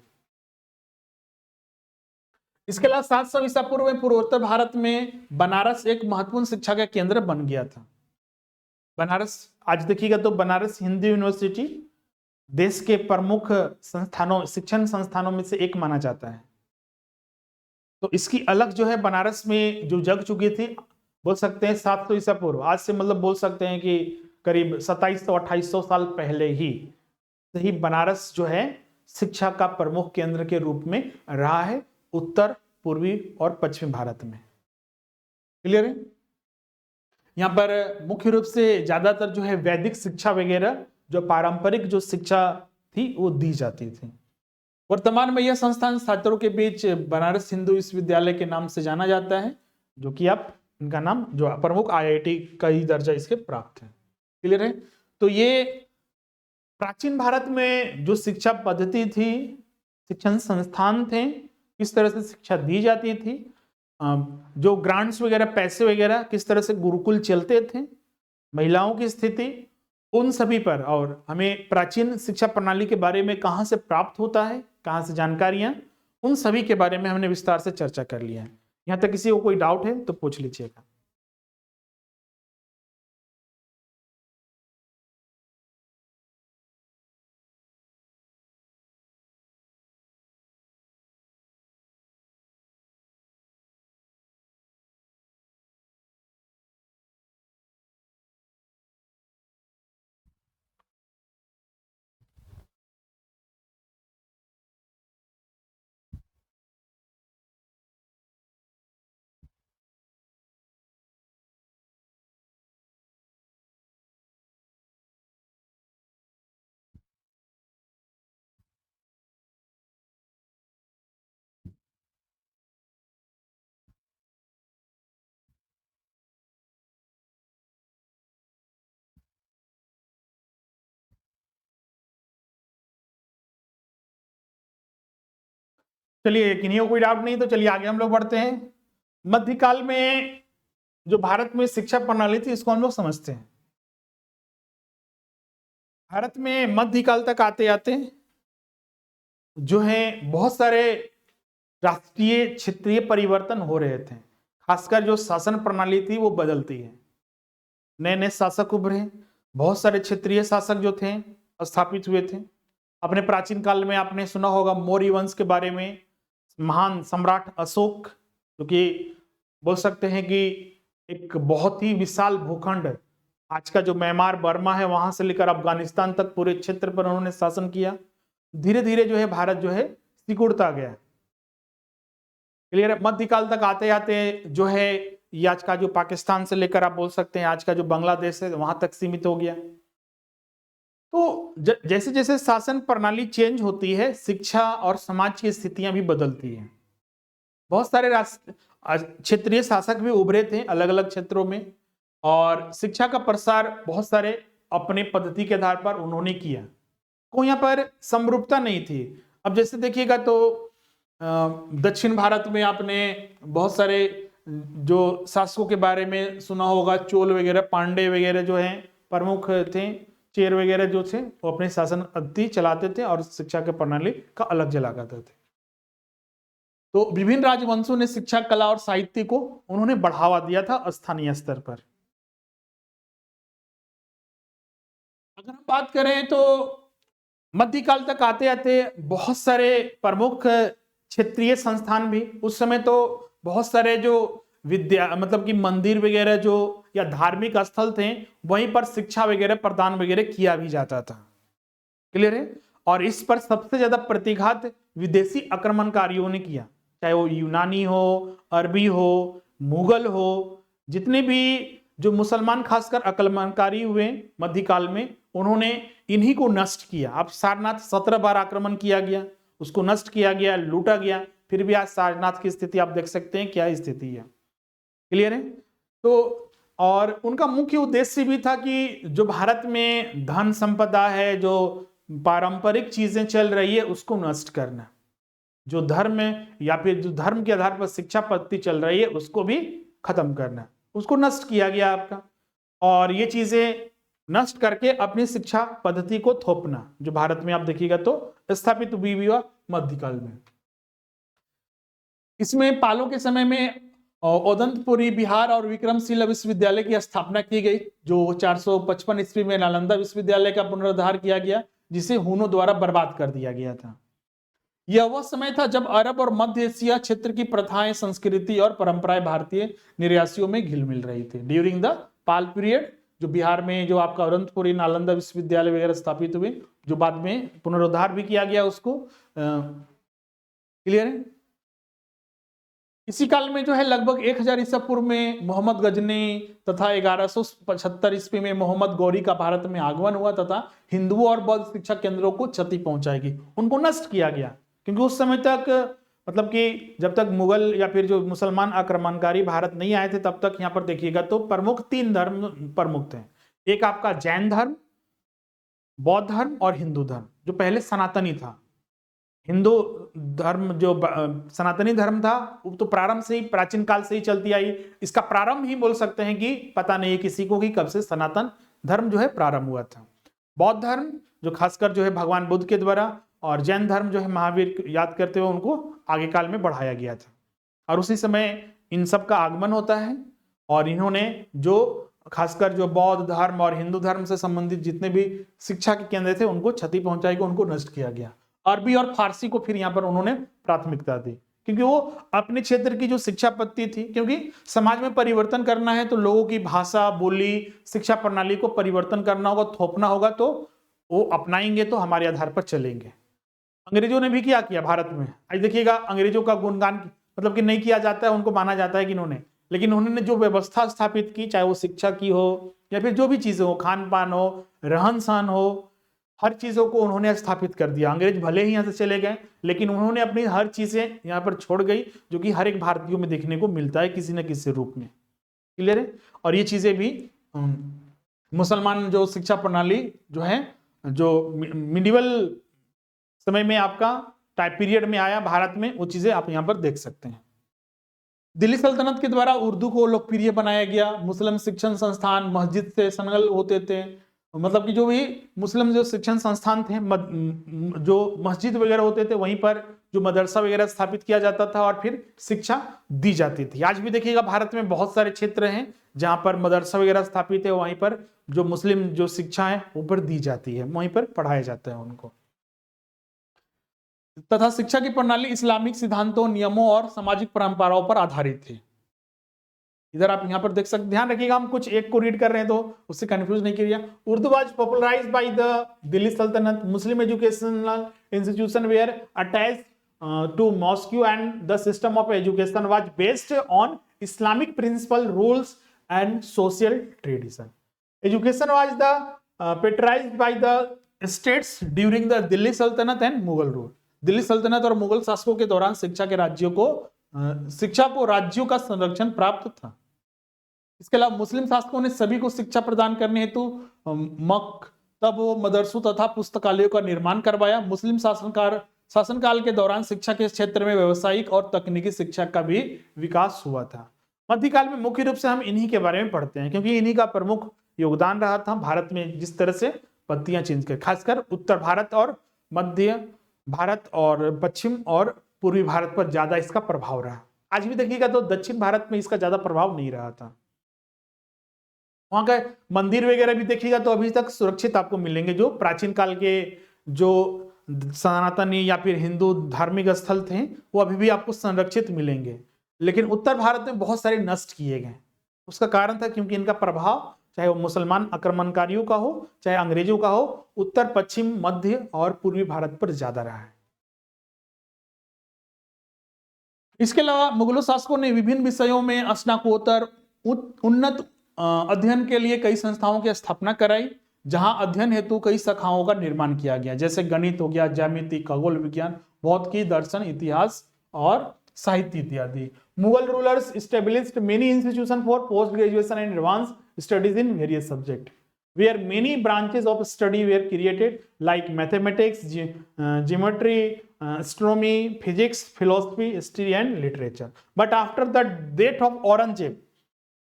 इसके अलावा 700 ईसा पूर्व में पूर्वोत्तर भारत में बनारस एक महत्वपूर्ण शिक्षा का केंद्र बन गया था। बनारस आज देखिएगा तो बनारस हिंदू यूनिवर्सिटी देश के प्रमुख संस्थानों, शिक्षण संस्थानों में से एक माना जाता है। तो इसकी अलग जो है बनारस में जो जग चुकी थी, बोल सकते हैं 700 ईसा पूर्व, आज से मतलब बोल सकते हैं कि करीब 2700-2800 साल पहले ही सही बनारस जो है शिक्षा का प्रमुख केंद्र के रूप में रहा है उत्तर, पूर्वी और पश्चिमी भारत में, क्लियर है। यहाँ पर मुख्य रूप से ज्यादातर जो है वैदिक शिक्षा वगैरह, जो पारंपरिक जो शिक्षा थी वो दी जाती थी। वर्तमान में यह संस्थान छात्रों के बीच बनारस हिंदू विश्वविद्यालय के नाम से जाना जाता है, जो कि आप इनका नाम जो प्रमुख आईआईटी का ही दर्जा इसके प्राप्त है, क्लियर है। तो ये प्राचीन भारत में जो शिक्षा पद्धति थी, शिक्षण संस्थान थे, किस तरह से शिक्षा दी जाती थी, जो ग्रांट्स वगैरह, पैसे वगैरह किस तरह से गुरुकुल चलते थे, महिलाओं की स्थिति, उन सभी पर, और हमें प्राचीन शिक्षा प्रणाली के बारे में कहां से प्राप्त होता है, कहां से जानकारियां, उन सभी के बारे में हमने विस्तार से चर्चा कर लिया है। यहां तक किसी को कोई डाउट है तो पूछ लीजिएगा। चलिए किन्हीं को कोई डाउट नहीं, तो चलिए आगे हम लोग बढ़ते हैं। मध्यकाल में जो भारत में शिक्षा प्रणाली थी, इसको हम लोग समझते हैं। भारत में मध्यकाल तक आते आते जो है बहुत सारे राष्ट्रीय क्षेत्रीय परिवर्तन हो रहे थे। खासकर जो शासन प्रणाली थी वो बदलती है, नए नए शासक उभरे, बहुत सारे क्षेत्रीय शासक जो थे स्थापित हुए थे। अपने प्राचीन काल में आपने सुना होगा मौर्य वंश के बारे में, महान सम्राट अशोक, जो कि बोल सकते हैं कि एक बहुत ही विशाल भूखंड, आज का जो म्यांमार बर्मा है वहां से लेकर अफगानिस्तान तक पूरे क्षेत्र पर उन्होंने शासन किया। धीरे धीरे जो है भारत जो है सिकुड़ता गया। क्लियर है? मध्यकाल तक आते आते जो है ये आज का जो पाकिस्तान से लेकर आप बोल सकते हैं आज का जो बांग्लादेश है वहां तक सीमित हो गया। तो जैसे जैसे शासन प्रणाली चेंज होती है, शिक्षा और समाज की स्थितियां भी बदलती हैं। बहुत सारे क्षेत्रीय शासक भी उभरे थे अलग अलग क्षेत्रों में, और शिक्षा का प्रसार बहुत सारे अपने पद्धति के आधार पर उन्होंने किया। कोई यहाँ पर समरूपता नहीं थी। अब जैसे देखिएगा तो दक्षिण भारत में आपने बहुत सारे जो शासकों के बारे में सुना होगा, चोल वगैरह, पांडे वगैरह जो हैं प्रमुख थे, चेर वगैरह जो थे वो अपने शासन पद्धति चलाते थे और शिक्षा के प्रणाली का अलग जला करते थे। तो विभिन्न राजवंशों ने शिक्षा, कला और साहित्य को उन्होंने बढ़ावा दिया था स्थानीय स्तर पर। अगर हम बात करें तो मध्यकाल तक आते आते बहुत सारे प्रमुख क्षेत्रीय संस्थान भी, उस समय तो बहुत सारे जो विद्या मतलब कि मंदिर वगैरह जो या धार्मिक स्थल थे वहीं पर शिक्षा वगैरह प्रदान वगैरह किया भी जाता था। क्लियर है? और इस पर सबसे ज्यादा प्रतिघात विदेशी आक्रमणकारियों ने किया, चाहे वो यूनानी हो, अरबी हो, मुगल हो, जितने भी जो मुसलमान खासकर आक्रमणकारी हुए मध्यकाल में, उन्होंने इन्हीं को नष्ट किया। अब सारनाथ 17 बार आक्रमण किया गया, उसको नष्ट किया गया, लूटा गया, फिर भी आज सारनाथ की स्थिति आप देख सकते हैं क्या स्थिति है। क्लियर है? तो और उनका मुख्य उद्देश्य भी था कि जो भारत में धन संपदा है, जो पारंपरिक चीजें चल रही है, उसको नष्ट करना। जो धर्म या फिर जो धर्म के आधार पर शिक्षा पद्धति चल रही है उसको भी खत्म करना, उसको नष्ट किया गया आपका। और ये चीजें नष्ट करके अपनी शिक्षा पद्धति को थोपना, जो भारत में आप देखिएगा तो स्थापित हुई भी हुआ मध्यकाल में। इसमें पालों के समय में ओदंतपुरी बिहार और विक्रमशिला विश्वविद्यालय की स्थापना की गई, जो 455 ईस्वी में नालंदा विश्वविद्यालय का पुनरुद्धार किया गया, जिसे हुनों द्वारा बर्बाद कर दिया गया था। यह वह समय था जब अरब और मध्य एशिया क्षेत्र की प्रथाएं, संस्कृति और परंपराएं भारतीय निर्यासियों में घुल मिल रही थी। ड्यूरिंग द पाल पीरियड, जो बिहार में जो आपका ओदंतपुरी नालंदा विश्वविद्यालय वगैरह स्थापित हुए, जो बाद में पुनरुद्धार भी किया गया उसको। क्लियर है? इसी काल में जो है लगभग 1000 ईसा पूर्व में मोहम्मद गजनी तथा 1175 ईस्वी में मोहम्मद गौरी का भारत में आगमन हुआ तथा हिंदुओं और बौद्ध शिक्षा केंद्रों को क्षति पहुंचाएगी, उनको नष्ट किया गया। क्योंकि उस समय तक मतलब कि जब तक मुगल या फिर जो मुसलमान आक्रमणकारी भारत नहीं आए थे तब तक यहाँ पर देखिएगा तो प्रमुख 3 धर्म प्रमुख थे। एक आपका जैन धर्म, बौद्ध धर्म और हिंदू धर्म, जो पहले सनातनी था। हिंदू धर्म जो सनातनी धर्म था वो तो प्रारंभ से ही, प्राचीन काल से ही चलती आई। इसका प्रारंभ ही बोल सकते हैं कि पता नहीं है किसी को कि कब से सनातन धर्म जो है प्रारंभ हुआ था। बौद्ध धर्म जो खासकर जो है भगवान बुद्ध के द्वारा, और जैन धर्म जो है महावीर याद करते हुए उनको आगे काल में बढ़ाया गया था। और उसी समय इन सब का आगमन होता है, और इन्होंने जो खासकर जो बौद्ध धर्म और हिंदू धर्म से संबंधित जितने भी शिक्षा के केंद्र थे उनको क्षति पहुंचाई, उनको नष्ट किया गया। अरबी और फारसी को फिर यहाँ पर उन्होंने प्राथमिकता दी, क्योंकि वो अपने क्षेत्र की जो शिक्षा पद्धति थी, क्योंकि समाज में परिवर्तन करना है तो लोगों की भाषा, बोली, शिक्षा प्रणाली को परिवर्तन करना होगा, थोपना होगा, तो वो अपनाएंगे तो हमारे आधार पर चलेंगे। अंग्रेजों ने भी क्या किया भारत में, आज देखिएगा अंग्रेजों का गुणगान मतलब कि नहीं किया जाता है, उनको माना जाता है कि इन्होंने, लेकिन उन्होंने जो व्यवस्था स्थापित की, चाहे वो शिक्षा की हो या फिर जो भी चीजें हो, खान पान हो, रहन सहन हो, हर चीजों को उन्होंने स्थापित कर दिया। अंग्रेज भले ही यहाँ से चले गए, लेकिन उन्होंने अपनी हर चीजें यहाँ पर छोड़ गई, जो कि हर एक भारतीयों में देखने को मिलता है किसी न किसी रूप में। क्लियर है? और ये चीजें भी मुसलमान जो शिक्षा प्रणाली जो है, जो मिडिवल समय में आपका टाइप पीरियड में आया भारत में, वो चीजें आप यहाँ पर देख सकते हैं। दिल्ली सल्तनत के द्वारा उर्दू को लोकप्रिय बनाया गया। मुस्लिम शिक्षण संस्थान मस्जिद से संलग्न होते थे, मतलब कि जो भी मुस्लिम जो शिक्षण संस्थान थे, जो मस्जिद वगैरह होते थे, वहीं पर जो मदरसा वगैरह स्थापित किया जाता था और फिर शिक्षा दी जाती थी। आज भी देखिएगा भारत में बहुत सारे क्षेत्र हैं जहां पर मदरसा वगैरह स्थापित है, वहीं पर जो मुस्लिम जो शिक्षा है ऊपर दी जाती है, वहीं पर पढ़ाया जाता है उनको। तथा शिक्षा की प्रणाली इस्लामिक सिद्धांतों, नियमों और सामाजिक परंपराओं पर आधारित थी। इधर आप यहां पर देख सकते, ध्यान रखिएगा हम कुछ एक को रीड कर रहे हैं तो उससे कंफ्यूज नहीं कीजिए। Urdu was popularized by the Delhi sultanate, Muslim educational institution were attached to mosque and the system of education was based on Islamic principle, rules and social tradition. Education was the patronized by the states during the Delhi sultanate and Mughal rule. Delhi सल्तनत और मुगल शासकों के दौरान शिक्षा को राज्यों का संरक्षण प्राप्त था। इसके अलावा मुस्लिम शासकों ने सभी को शिक्षा प्रदान करने हेतु मकतब, मदरसों तथा पुस्तकालयों का निर्माण करवाया। मुस्लिम शासनकाल के दौरान शिक्षा के क्षेत्र में व्यावसायिक और तकनीकी शिक्षा का भी विकास हुआ था। मध्यकाल में मुख्य रूप से हम इन्हीं के बारे में पढ़ते हैं, क्योंकि इन्हीं का प्रमुख योगदान रहा था भारत में जिस तरह से पत्तियां चेंज कर, खासकर उत्तर भारत और मध्य भारत और पश्चिम और पूर्वी भारत पर ज्यादा इसका प्रभाव रहा। आज भी देखिएगा तो दक्षिण भारत में इसका ज्यादा प्रभाव नहीं रहा था। वहां का मंदिर वगैरह भी देखिएगा तो अभी तक सुरक्षित आपको मिलेंगे, जो प्राचीन काल के जो सनातनी या फिर हिंदू धार्मिक स्थल थे वो अभी भी आपको संरक्षित मिलेंगे। लेकिन उत्तर भारत में बहुत सारे नष्ट किए गए। उसका कारण था क्योंकि इनका प्रभाव चाहे वो मुसलमान आक्रमणकारियों का हो चाहे अंग्रेजों का हो, उत्तर, पश्चिम, मध्य और पूर्वी भारत पर ज्यादा रहा है। इसके अलावा मुगलों शासकों ने विभिन्न विषयों में स्नातकोत्तर उन्नत अध्ययन के लिए कई संस्थाओं की स्थापना कराई, जहां अध्ययन हेतु कई शाखाओं का निर्माण किया गया, जैसे गणित हो गया, ज्यामिति, खगोल विज्ञान, भौतिकी, दर्शन, इतिहास और साहित्य इत्यादि। Mughal rulers established many institutions for post graduation and advanced studies in various subjects, where many branches of study were created like mathematics, geometry, astronomy, physics, philosophy, history and literature. But after the death of Aurangzeb,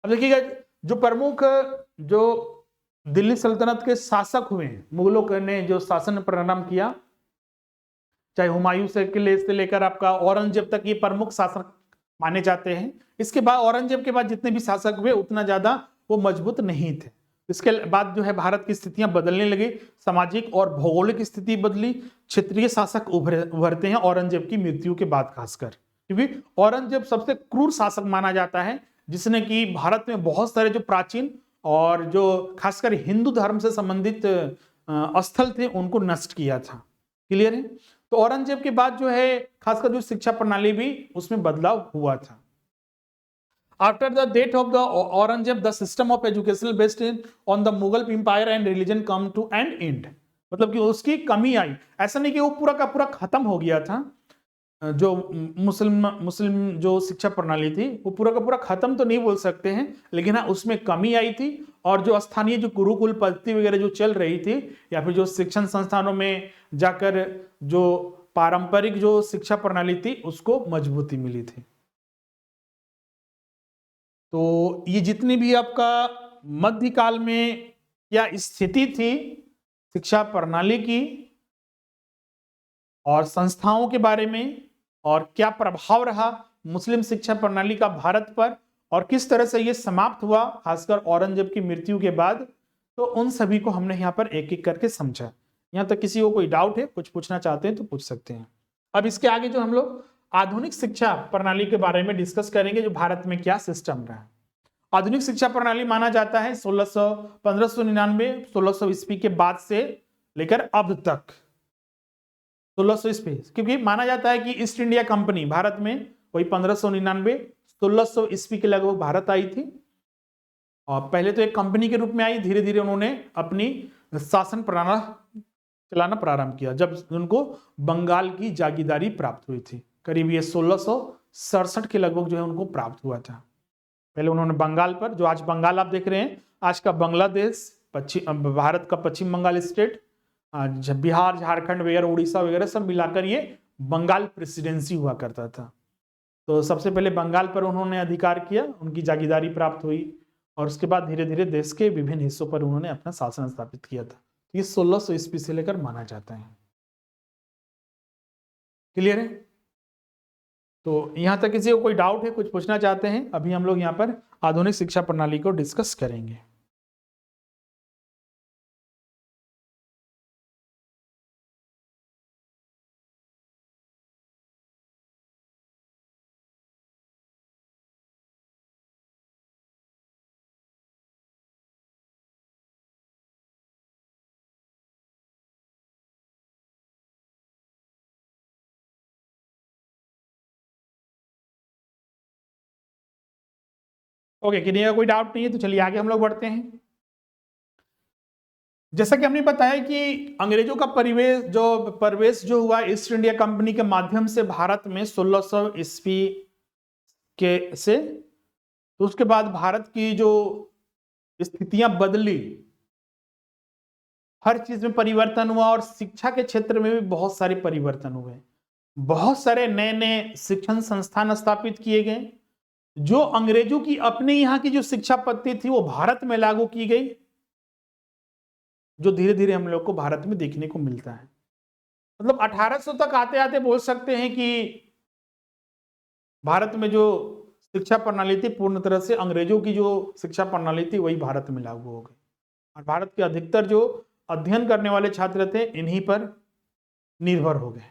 अब देखिएगा जो प्रमुख जो दिल्ली सल्तनत के शासक हुए, मुगलों ने जो शासन प्रारंभ किया, चाहे हुमायूं से लेकर आपका औरंगजेब तक, ये प्रमुख शासक माने जाते हैं। इसके बाद औरंगजेब के बाद जितने भी शासक हुए उतना ज्यादा वो मजबूत नहीं थे। इसके बाद जो है भारत की स्थितियां बदलने लगी, सामाजिक और भौगोलिक स्थिति बदली, क्षेत्रीय शासक उभरते हैं औरंगजेब की मृत्यु के बाद, खासकर क्योंकि औरंगजेब सबसे क्रूर शासक माना जाता है, जिसने कि भारत में बहुत सारे जो प्राचीन और जो खासकर हिंदू धर्म से संबंधित स्थल थे उनको नष्ट किया था। क्लियर है? तो औरंगजेब के बाद जो है खासकर जो शिक्षा प्रणाली भी उसमें बदलाव हुआ था। After the death of the Aurangzeb the system of education based on the Mughal empire and religion come to an end, मतलब कि उसकी कमी आई। ऐसा नहीं कि वो पूरा का पूरा खत्म हो गया था, जो मुस्लिम जो शिक्षा प्रणाली थी वो पूरा का पूरा खत्म तो नहीं बोल सकते हैं, लेकिन हाँ उसमें कमी आई थी। और जो स्थानीय जो गुरुकुल पद्धति वगैरह जो चल रही थी या फिर जो शिक्षण संस्थानों में जाकर जो पारंपरिक जो शिक्षा प्रणाली थी उसको मजबूती मिली थी। तो ये जितनी भी आपका मध्यकाल में क्या स्थिति थी शिक्षा प्रणाली की और संस्थाओं के बारे में, और क्या प्रभाव रहा मुस्लिम शिक्षा प्रणाली का भारत पर, और किस तरह से ये समाप्त हुआ खासकर औरंगजेब की मृत्यु के बाद, तो उन सभी को हमने यहाँ पर एक एक करके समझा। यहाँ तक किसी को कोई डाउट है, कुछ पूछना चाहते हैं तो पूछ सकते हैं। अब इसके आगे जो हम लोग आधुनिक शिक्षा प्रणाली के बारे में डिस्कस करेंगे, जो भारत में क्या सिस्टम रहा। आधुनिक शिक्षा प्रणाली माना जाता है 1599 ईस्वी के बाद से लेकर अब तक 1600 ईस्वी, क्योंकि माना जाता है कि ईस्ट इंडिया कंपनी भारत में वही 1599-1600 ईस्वी के लगभग भारत आई थी। और पहले तो एक कंपनी के रूप में आई, धीरे धीरे उन्होंने अपनी शासन प्रणाली चलाना प्रारंभ किया जब उनको बंगाल की जागीरदारी प्राप्त हुई थी। करीब ये 1667 के लगभग जो है उनको प्राप्त हुआ था। पहले उन्होंने बंगाल पर, जो आज बंगाल आप देख रहे हैं, आज का बांग्लादेश, भारत का पश्चिम बंगाल स्टेट, बिहार, झारखंड वगैरह, उड़ीसा वगैरह सब मिलाकर ये बंगाल प्रेसिडेंसी हुआ करता था। तो सबसे पहले बंगाल पर उन्होंने अधिकार किया, उनकी जागीरदारी प्राप्त हुई, और उसके बाद धीरे धीरे देश के विभिन्न हिस्सों पर उन्होंने अपना शासन स्थापित किया था। ये 1600 ईस्वी से लेकर माना जाता है। क्लियर है? तो यहां तक किसी को कोई डाउट है, कुछ पूछना चाहते हैं? अभी हम लोग यहाँ पर आधुनिक शिक्षा प्रणाली को डिस्कस करेंगे। ओके, किसी का कोई डाउट नहीं है तो चलिए आगे हम लोग बढ़ते हैं। जैसा कि हमने बताया कि अंग्रेजों का प्रवेश जो हुआ ईस्ट इंडिया कंपनी के माध्यम से भारत में 1600 ईस्वी के से, तो उसके बाद भारत की जो स्थितियां बदली, हर चीज में परिवर्तन हुआ, और शिक्षा के क्षेत्र में भी बहुत सारे परिवर्तन हुए। बहुत सारे नए नए शिक्षण संस्थान स्थापित किए गए। जो अंग्रेजों की अपने यहाँ की जो शिक्षा पद्धति थी वो भारत में लागू की गई, जो धीरे धीरे हम लोग को भारत में देखने को मिलता है। मतलब 1800 तक आते आते बोल सकते हैं कि भारत में जो शिक्षा प्रणाली थी पूर्ण तरह से अंग्रेजों की जो शिक्षा प्रणाली थी वही भारत में लागू हो गई, और भारत के अधिकतर जो अध्ययन करने वाले छात्र थे इन्हीं पर निर्भर हो गए।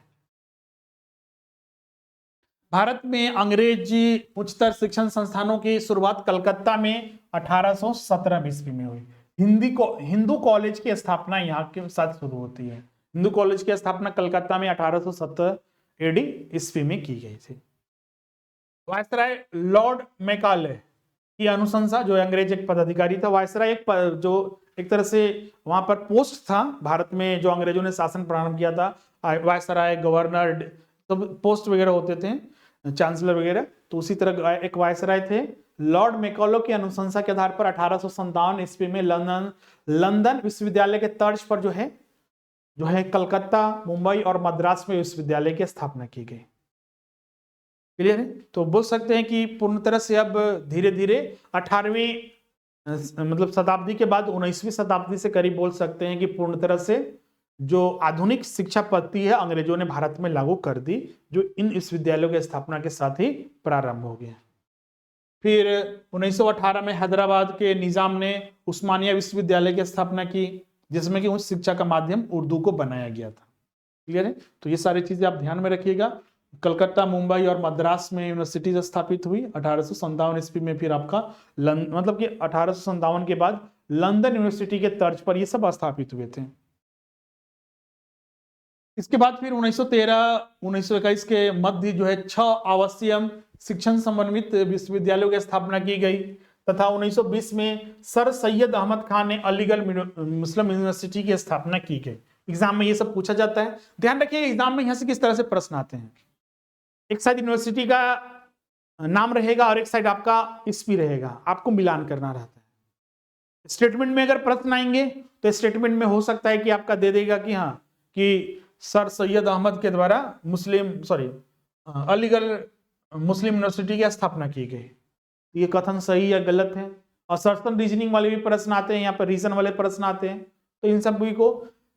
भारत में अंग्रेजी उच्चतर शिक्षण संस्थानों की शुरुआत कलकत्ता में 1817 ईस्वी में हुई। हिंदू कॉलेज की स्थापना यहाँ के साथ शुरू होती है। हिंदू कॉलेज की स्थापना कलकत्ता में 1870 एडी ईस्वी में की गई थी। वायसराय लॉर्ड मैकाले की अनुशंसा, जो अंग्रेज एक पदाधिकारी था, वायसराय जो एक तरह से वहां पर पोस्ट था भारत में, जो अंग्रेजों ने शासन प्रारंभ किया था, वायसराय, गवर्नर, सब पोस्ट वगैरह होते थे, चांसलर वगैरह, तो उसी तरह एक वायसराय थे। लॉर्ड मैकाले की अनुशंसा के आधार पर 1857 ईस्वी में लंदन विश्वविद्यालय के तर्ज पर जो है कलकत्ता, मुंबई और मद्रास में विश्वविद्यालय की स्थापना की गई। क्लियर है? तो बोल सकते हैं कि पूर्ण तरह से अब धीरे धीरे 18वीं मतलब शताब्दी के बाद 19वीं शताब्दी से करीब बोल सकते हैं कि पूर्ण तरह से जो आधुनिक शिक्षा पद्धति है अंग्रेजों ने भारत में लागू कर दी, जो इन विश्वविद्यालयों की स्थापना के साथ ही प्रारंभ हो गया। फिर 1918 में हैदराबाद के निजाम ने उस्मानिया विश्वविद्यालय की स्थापना की, जिसमें कि उच्च शिक्षा का माध्यम उर्दू को बनाया गया था। क्लियर है? तो ये सारी चीजें आप ध्यान में रखिएगा। कलकत्ता, मुंबई और मद्रास में यूनिवर्सिटीज स्थापित हुई 1857 ईस्वी में। फिर आपका मतलब कि 1857 के बाद लंदन यूनिवर्सिटी के तर्ज पर ये सब स्थापित हुए थे। इसके बाद फिर 1913-1921 के मध्य जो है 6 आवासीय शिक्षण समन्वित विश्वविद्यालयों की स्थापना की गई, तथा 1920 में सर सैयद अहमद खान ने अलीगढ़ मुस्लिम यूनिवर्सिटी की स्थापना की गई। एग्जाम में ये सब पूछा जाता है, ध्यान रखिए एग्जाम में यहां से किस तरह से प्रश्न आते हैं। एक साइड यूनिवर्सिटी का नाम रहेगा और एक साइड आपका ईस्वी रहेगा, आपको मिलान करना रहता है। स्टेटमेंट में अगर प्रश्न आएंगे तो स्टेटमेंट में हो सकता है कि आपका दे देगा कि हाँ कि सर सैयद अहमद के द्वारा अलीगढ़ मुस्लिम यूनिवर्सिटी की स्थापना की गई। ये कथन सही या गलत है? असर्शन रीजनिंग वाले भी प्रश्न आते हैं, यहाँ पर रीजन वाले प्रश्न आते हैं। तो इन सभी को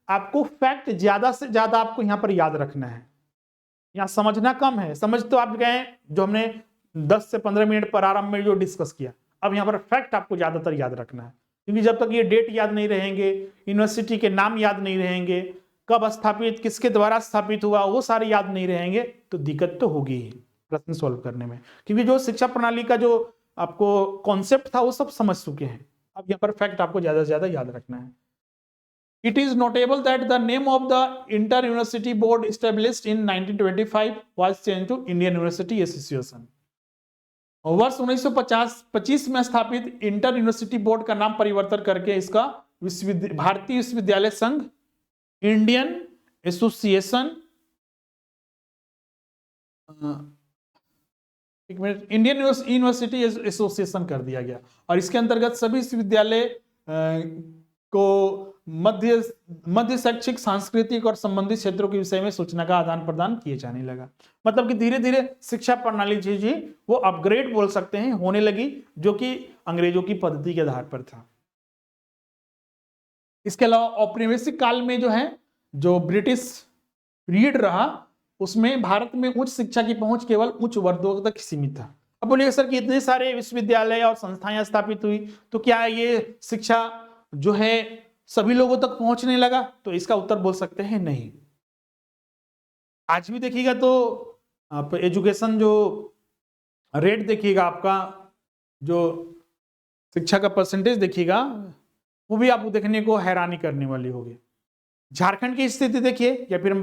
आपको फैक्ट ज्यादा से ज्यादा आपको यहाँ पर याद रखना है, यहाँ समझना कम है। समझ तो आप गए जो हमने 10 से 15 मिनट प्रारंभ में जो डिस्कस किया, अब यहाँ पर फैक्ट आपको ज्यादातर याद रखना है, क्योंकि जब तक ये डेट याद नहीं रहेंगे, यूनिवर्सिटी के नाम याद नहीं रहेंगे, कब स्थापित, किसके द्वारा स्थापित हुआ, वो सारे याद नहीं रहेंगे, तो दिक्कत तो होगी ही प्रश्न सॉल्व करने में। क्योंकि जो शिक्षा प्रणाली का जो आपको कॉन्सेप्ट था वो सब समझ चुके हैं। अब यहाँ पर फैक्ट आपको ज्यादा से ज्यादा याद रखना है। It is notable that the name of the Inter-University Board established in 1925 was changed to Indian University Association. वर्ष 1925 में स्थापित इंटर यूनिवर्सिटी बोर्ड का नाम परिवर्तन करके इसका भारतीय विश्वविद्यालय संघ, Indian association, Indian university association कर दिया गया। और इसके अंतर्गत सभी विश्वविद्यालय को मध्य मध्य शैक्षिक, सांस्कृतिक और संबंधित क्षेत्रों के विषय में सूचना का आदान प्रदान किए जाने लगा। मतलब कि धीरे धीरे शिक्षा प्रणाली जी वो अपग्रेड बोल सकते हैं होने लगी, जो कि अंग्रेजों की पद्धति के आधार पर था। इसके अलावा औपनिवेशिक काल में जो है, जो ब्रिटिश पीरियड रहा, उसमें भारत में उच्च शिक्षा की पहुंच केवल उच्च वर्गों तक सीमित था। अब बोलिए सर कि इतने सारे विश्वविद्यालय और संस्थाएं स्थापित हुई, तो क्या ये शिक्षा जो है सभी लोगों तक पहुंचने लगा? तो इसका उत्तर बोल सकते हैं नहीं। आज भी देखिएगा तो आप एजुकेशन जो रेट देखिएगा, आपका जो शिक्षा का परसेंटेज देखिएगा, वो भी आपको देखने को हैरानी करने वाली होगी। झारखंड की स्थिति देखिए या फिर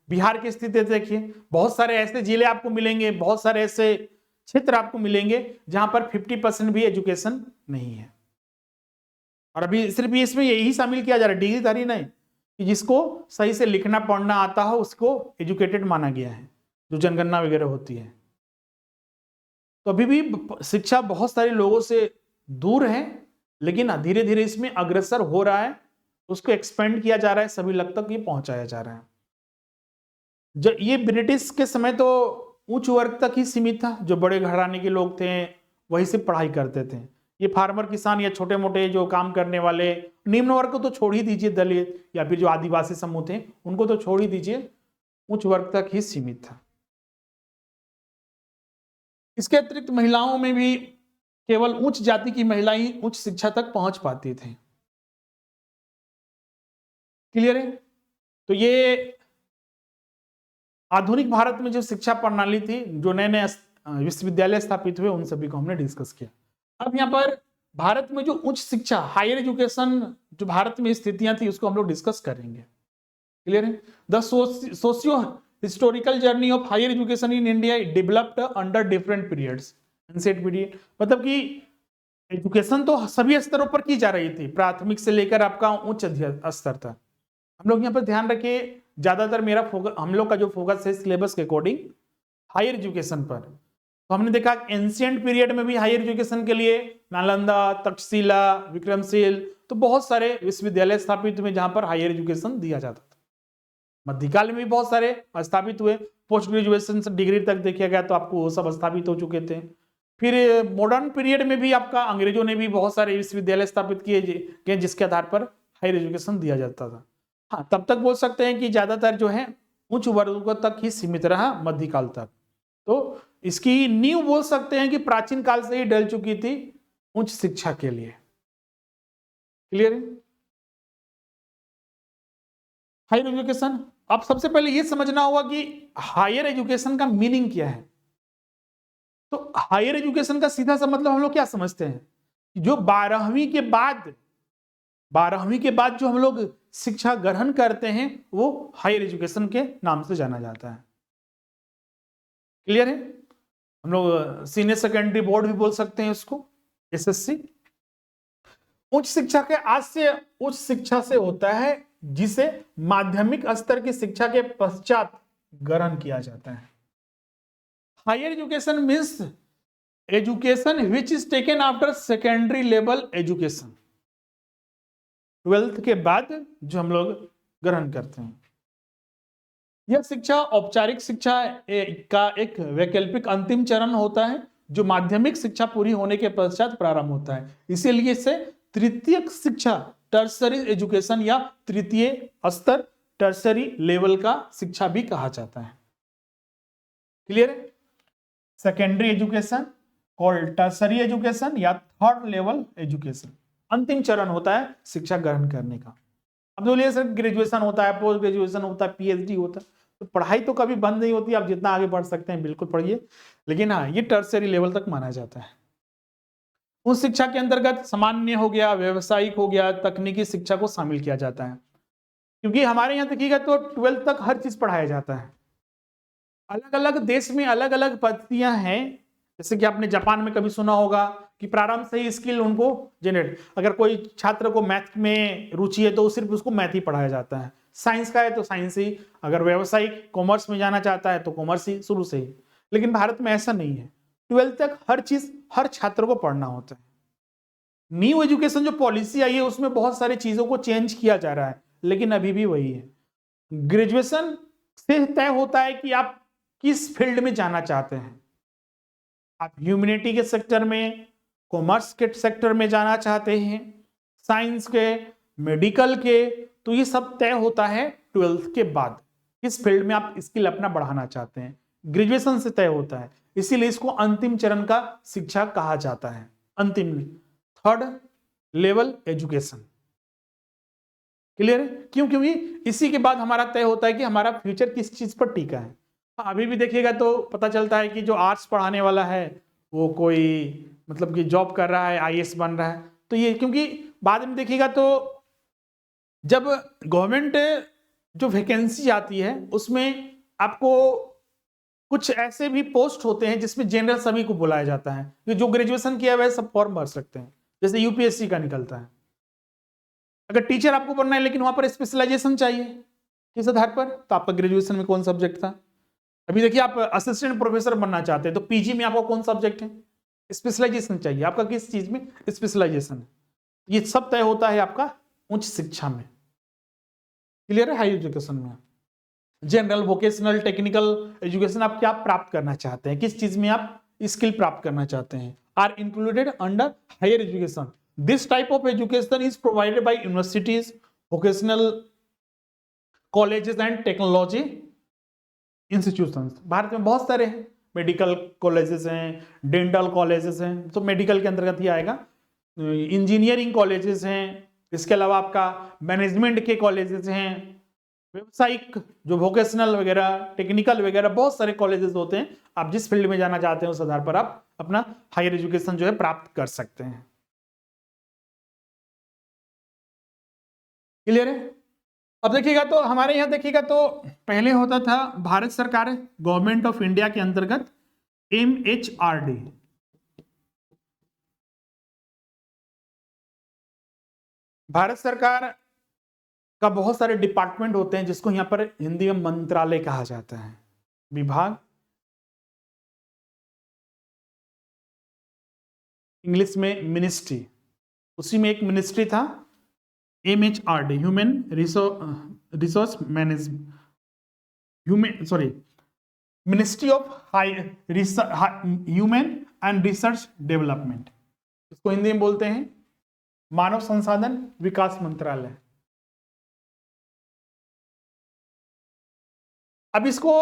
बिहार की स्थिति देखिए, बहुत सारे ऐसे जिले आपको मिलेंगे, बहुत सारे ऐसे क्षेत्र आपको मिलेंगे जहां पर 50% भी एजुकेशन नहीं है। और अभी सिर्फ इसमें यही शामिल किया जा रहा है, डिग्रीधारी नहीं, कि जिसको सही से लिखना पढ़ना आता हो उसको एजुकेटेड माना गया है, जो जनगणना वगैरह होती है। तो अभी भी शिक्षा बहुत सारे लोगों से दूर है, लेकिन धीरे धीरे इसमें अग्रसर हो रहा है, उसको एक्सपेंड किया जा रहा है, सभी लोग तक ये पहुंचाया जा रहा है। जब ये ब्रिटिश के समय तो उच्च वर्ग तक ही सीमित था, जो बड़े घराने के लोग थे वही से पढ़ाई करते थे। ये फार्मर किसान या छोटे मोटे जो काम करने वाले निम्न वर्ग को तो छोड़ ही दीजिए, दलित या फिर जो आदिवासी समूह थे उनको तो छोड़ ही दीजिए, उच्च वर्ग तक ही सीमित था। इसके अतिरिक्त महिलाओं में भी केवल उच्च जाति की महिलाएं उच्च शिक्षा तक पहुंच पाती थी। क्लियर है? तो ये आधुनिक भारत में जो शिक्षा प्रणाली थी, जो नए नए विश्वविद्यालय स्थापित हुए, उन सभी को हमने डिस्कस किया। अब यहाँ पर भारत में जो उच्च शिक्षा, हायर एजुकेशन, जो भारत में स्थितियां थी, उसको हम लोग डिस्कस करेंगे। क्लियर है? The socio historical journey of higher education in India developed under different periods. Ancient period मतलब कि एजुकेशन तो सभी स्तरों पर की जा रही थी, प्राथमिक से लेकर आपका उच्च स्तर तक। हम लोग यहाँ पर ध्यान रखिए, ज्यादातर मेरा फोकस, हम लोग का जो फोकस है सिलेबस के अकॉर्डिंग हायर एजुकेशन पर। तो हमने देखा एंशिएंट पीरियड में भी हायर एजुकेशन के लिए नालंदा, तक्षशिला, विक्रमशील, तो बहुत सारे विश्वविद्यालय स्थापित हुए जहां पर हायर एजुकेशन दिया जाता था। मध्यकाल में भी बहुत सारे स्थापित हुए, पोस्ट ग्रेजुएशन से डिग्री तक देखा गया तो आपको वो सब स्थापित हो चुके थे। फिर मॉडर्न पीरियड में भी आपका अंग्रेजों ने भी बहुत सारे विश्वविद्यालय स्थापित किए जिसके आधार पर हायर एजुकेशन दिया जाता था। हाँ, तब तक बोल सकते हैं कि ज्यादातर जो है उच्च वर्गों तक ही सीमित रहा मध्यकाल तक। तो इसकी नींव बोल सकते हैं कि प्राचीन काल से ही डल चुकी थी उच्च शिक्षा के लिए। क्लियर है? हायर एजुकेशन, अब सबसे पहले यह समझना होगा कि हायर एजुकेशन का मीनिंग क्या है। तो हायर एजुकेशन का सीधा सा मतलब हम लोग क्या समझते हैं, जो 12वीं के बाद जो हम लोग शिक्षा ग्रहण करते हैं वो हायर एजुकेशन के नाम से जाना जाता है। क्लियर है? हम लोग सीनियर सेकेंडरी बोर्ड भी बोल सकते हैं उसको, एसएससी। उच्च शिक्षा के आज से उच्च शिक्षा से होता है जिसे माध्यमिक स्तर की शिक्षा के पश्चात ग्रहण किया जाता है। Higher education means education which is taken after secondary level education, 12th के बाद जो हम लोग ग्रहण करते हैं। यह शिक्षा औपचारिक शिक्षा का एक वैकल्पिक अंतिम चरण होता है जो माध्यमिक शिक्षा पूरी होने के पश्चात प्रारंभ होता है। इसीलिए इसे तृतीय शिक्षा, टर्सरी एजुकेशन या तृतीय स्तर, टर्सरी लेवल का शिक्षा भी कहा जाता है। क्लियर है? Secondary education called tertiary education या थर्ड लेवल एजुकेशन, अंतिम चरण होता है शिक्षा ग्रहण करने का। अब बोलिए सर ग्रेजुएशन होता है, पोस्ट ग्रेजुएशन होता है, पीएचडी होता है, तो पढ़ाई तो कभी बंद नहीं होती, आप जितना आगे बढ़ सकते हैं बिल्कुल पढ़िए, लेकिन हाँ ये टर्सरी लेवल तक माना जाता है। उस शिक्षा के अंतर्गत सामान्य हो गया, व्यवसायिक हो गया, तकनीकी शिक्षा को शामिल किया जाता है। क्योंकि हमारे यहाँ देखिएगा तो 12th तक हर चीज पढ़ाया जाता है। अलग अलग देश में अलग अलग पद्धतियां हैं, जैसे कि आपने जापान में कभी सुना होगा कि प्रारंभ से ही स्किल उनको जनरेट, अगर कोई छात्र को मैथ में रुचि है तो सिर्फ उसको मैथ ही पढ़ाया जाता है, साइंस का है तो साइंस ही, अगर व्यवसायिक कॉमर्स में जाना चाहता है तो कॉमर्स ही शुरू से ही। लेकिन भारत में ऐसा नहीं है, 12th तक हर चीज हर छात्र को पढ़ना होता है। न्यू एजुकेशन जो पॉलिसी आई है उसमें बहुत सारी चीजों को चेंज किया जा रहा है, लेकिन अभी भी वही है। ग्रेजुएशन से तय होता है कि आप किस फील्ड में जाना चाहते हैं। आप ह्यूमैनिटी के सेक्टर में, कॉमर्स के सेक्टर में जाना चाहते हैं, साइंस के, मेडिकल के, तो ये सब तय होता है 12th के बाद, किस फील्ड में आप स्किल अपना बढ़ाना चाहते हैं, ग्रेजुएशन से तय होता है। इसीलिए इसको अंतिम चरण का शिक्षा कहा जाता है, अंतिम, थर्ड लेवल एजुकेशन। क्लियर है? क्यों? क्योंकि इसी के बाद हमारा तय होता है कि हमारा फ्यूचर किस चीज पर टिका है। अभी भी देखिएगा तो पता चलता है कि जो आर्ट्स पढ़ाने वाला है वो कोई मतलब कि जॉब कर रहा है, आईएएस बन रहा है। तो ये क्योंकि बाद में देखिएगा तो जब गवर्नमेंट जो वैकेंसी आती है उसमें आपको कुछ ऐसे भी पोस्ट होते हैं जिसमें जनरल सभी को बुलाया जाता है, कि जो ग्रेजुएशन किया हुआ है सब फॉर्म भर सकते हैं, जैसे यूपीएससी का निकलता है। अगर टीचर आपको बनना है लेकिन वहां पर स्पेशलाइजेशन चाहिए, किस आधार पर? तो आपका ग्रेजुएशन में कौन सब्जेक्ट था? अभी देखिए आप असिस्टेंट प्रोफेसर बनना चाहते हैं तो पीजी में आपका कौन सब्जेक्ट है? स्पेशलाइजेशन चाहिए, आपका किस चीज में स्पेशलाइजेशन है? ये सब तय होता है आपका उच्च शिक्षा में। क्लियर है? हाई एजुकेशन में जनरल, वोकेशनल, टेक्निकल एजुकेशन आप क्या प्राप्त करना चाहते हैं, किस चीज में आप स्किल प्राप्त करना चाहते हैं, are included under higher education. This type of education is provided by universities, vocational colleges and technology institutions. Bharat में बहुत सारे हैं, मेडिकल कॉलेजेस हैं, डेंटल कॉलेजेस हैं, तो मेडिकल के अंतर्गत ही आएगा। इंजीनियरिंग कॉलेजेस हैं, इसके अलावा आपका मैनेजमेंट के कॉलेजेस हैं, व्यवसायिक जो वोकेशनल वगैरह, टेक्निकल वगैरह बहुत सारे कॉलेजेस होते हैं। आप जिस फील्ड में जाना चाहते हैं उस आधार पर आप अपना हायर एजुकेशन जो है प्राप्त कर सकते हैं। क्लियर है? अब देखिएगा तो हमारे यहाँ देखिएगा तो पहले होता था भारत सरकार, गवर्नमेंट ऑफ इंडिया के अंतर्गत MHRD, भारत सरकार का बहुत सारे डिपार्टमेंट होते हैं जिसको यहाँ पर हिंदी में मंत्रालय कहा जाता है, विभाग, इंग्लिश में मिनिस्ट्री। उसी में एक मिनिस्ट्री था MHRD, human resource management, ministry of human and research development, इसको हिंदी में बोलते हैं मानव संसाधन विकास मंत्रालय। अब इसको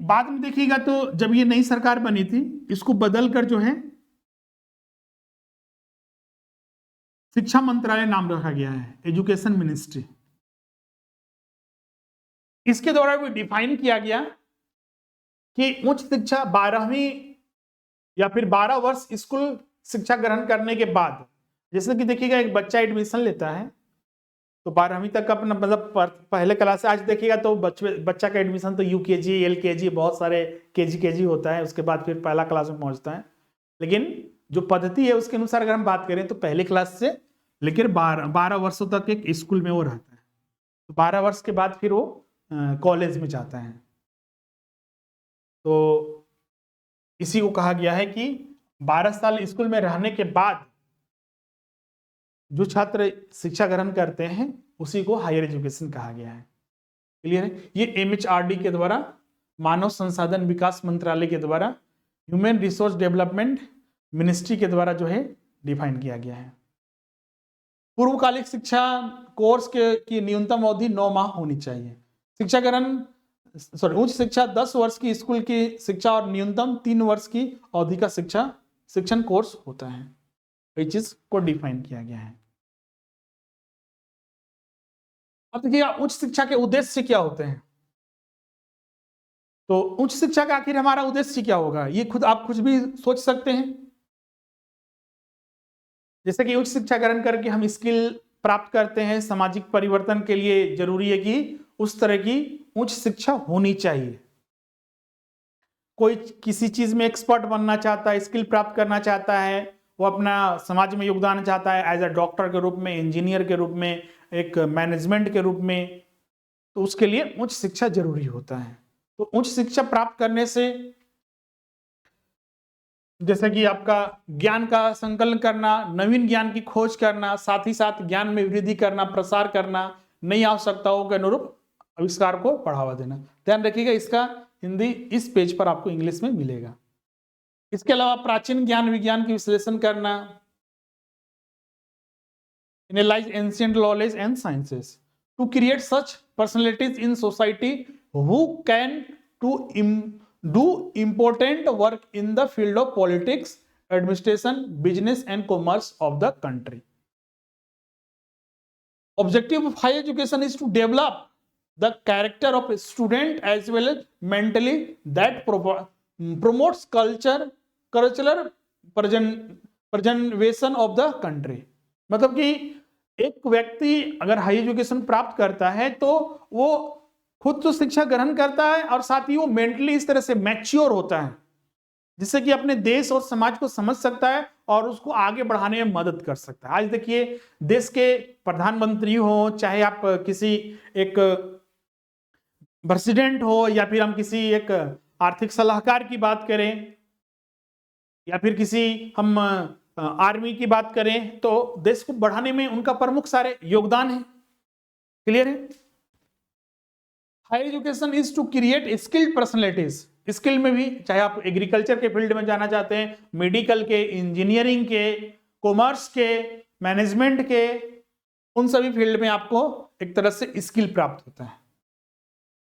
बाद में देखिएगा तो जब ये नई सरकार बनी थी इसको बदलकर जो है शिक्षा मंत्रालय नाम रखा गया है, एजुकेशन मिनिस्ट्री। इसके द्वारा भी डिफाइन किया गया कि उच्च शिक्षा 12वीं या फिर 12 वर्ष स्कूल शिक्षा ग्रहण करने के बाद, जैसे कि देखिएगा एक बच्चा एडमिशन लेता है तो 12वीं तक अपना मतलब पहले क्लास से, आज देखिएगा तो बच्चा का एडमिशन तो यूकेजी, एलकेजी, बहुत सारे केजी होता है, उसके बाद फिर पहला क्लास में पहुंचता है। लेकिन जो पद्धति है उसके अनुसार अगर हम बात करें तो पहले क्लास से लेकर 12 वर्षों तक एक स्कूल में वो रहता है, तो 12 वर्ष के बाद फिर वो कॉलेज में जाता है। तो इसी को कहा गया है कि 12 साल स्कूल में रहने के बाद जो छात्र शिक्षा ग्रहण करते हैं उसी को हायर एजुकेशन कहा गया है। क्लियर है? ये MHRD के द्वारा, मानव संसाधन विकास मंत्रालय के द्वारा, ह्यूमन रिसोर्स डेवलपमेंट मिनिस्ट्री के द्वारा जो है डिफाइन किया गया है। पूर्वकालिक शिक्षा कोर्स की न्यूनतम अवधि 9 माह होनी चाहिए। शिक्षा ग्रहण उच्च शिक्षा 10 वर्ष की स्कूल की शिक्षा और न्यूनतम 3 वर्ष की अवधि का शिक्षण कोर्स होता है। इस चीज को डिफाइन किया गया है। अब देखिए उच्च शिक्षा के उद्देश्य क्या होते हैं। तो उच्च शिक्षा का आखिर हमारा उद्देश्य क्या होगा, ये खुद आप कुछ भी सोच सकते हैं। जैसे कि उच्च शिक्षा ग्रहण करके हम स्किल प्राप्त करते हैं, सामाजिक परिवर्तन के लिए जरूरी है कि उस तरह की उच्च शिक्षा होनी चाहिए। कोई किसी चीज में एक्सपर्ट बनना चाहता है, स्किल प्राप्त करना चाहता है, वो अपना समाज में योगदान चाहता है एज अ डॉक्टर के रूप में, इंजीनियर के रूप में, एक मैनेजमेंट के रूप में, तो उसके लिए उच्च शिक्षा जरूरी होता है। तो उच्च शिक्षा प्राप्त करने से जैसे कि आपका ज्ञान का संकलन करना, नवीन ज्ञान की खोज करना, साथ ही साथ ज्ञान में वृद्धि करना, प्रसार करना, नई आवश्यकताओं के अनुरूप आविष्कार को बढ़ावा देना। ध्यान रखिएगा, इसका हिंदी इस पेज पर आपको इंग्लिश में मिलेगा। इसके अलावा प्राचीन ज्ञान विज्ञान की विश्लेषण करना, analyse ancient knowledge and sciences to create such personalities in society who can to do important work in the field of politics, administration, business and commerce of the country. Objective of higher education is to develop the character of a student as well as mentally that promotes cultural preservation of the country. मतलब कि एक व्यक्ति अगर high education प्राप्त करता है तो वो खुद तो शिक्षा ग्रहण करता है और साथ ही वो मेंटली इस तरह से मैच्योर होता है जिससे कि अपने देश और समाज को समझ सकता है और उसको आगे बढ़ाने में मदद कर सकता है। आज देखिए, देश के प्रधानमंत्री हो, चाहे आप किसी एक प्रेसिडेंट हो, या फिर हम किसी एक आर्थिक सलाहकार की बात करें, या फिर किसी हम आर्मी की बात करें, तो देश को बढ़ाने में उनका प्रमुख सारे योगदान है। क्लियर है? Higher education is to create skilled personalities. Skill में भी, चाहे आप एग्रीकल्चर के फील्ड में जाना चाहते हैं, मेडिकल के, इंजीनियरिंग के, कॉमर्स के, मैनेजमेंट के, उन सभी फील्ड में आपको एक तरह से स्किल प्राप्त होता है।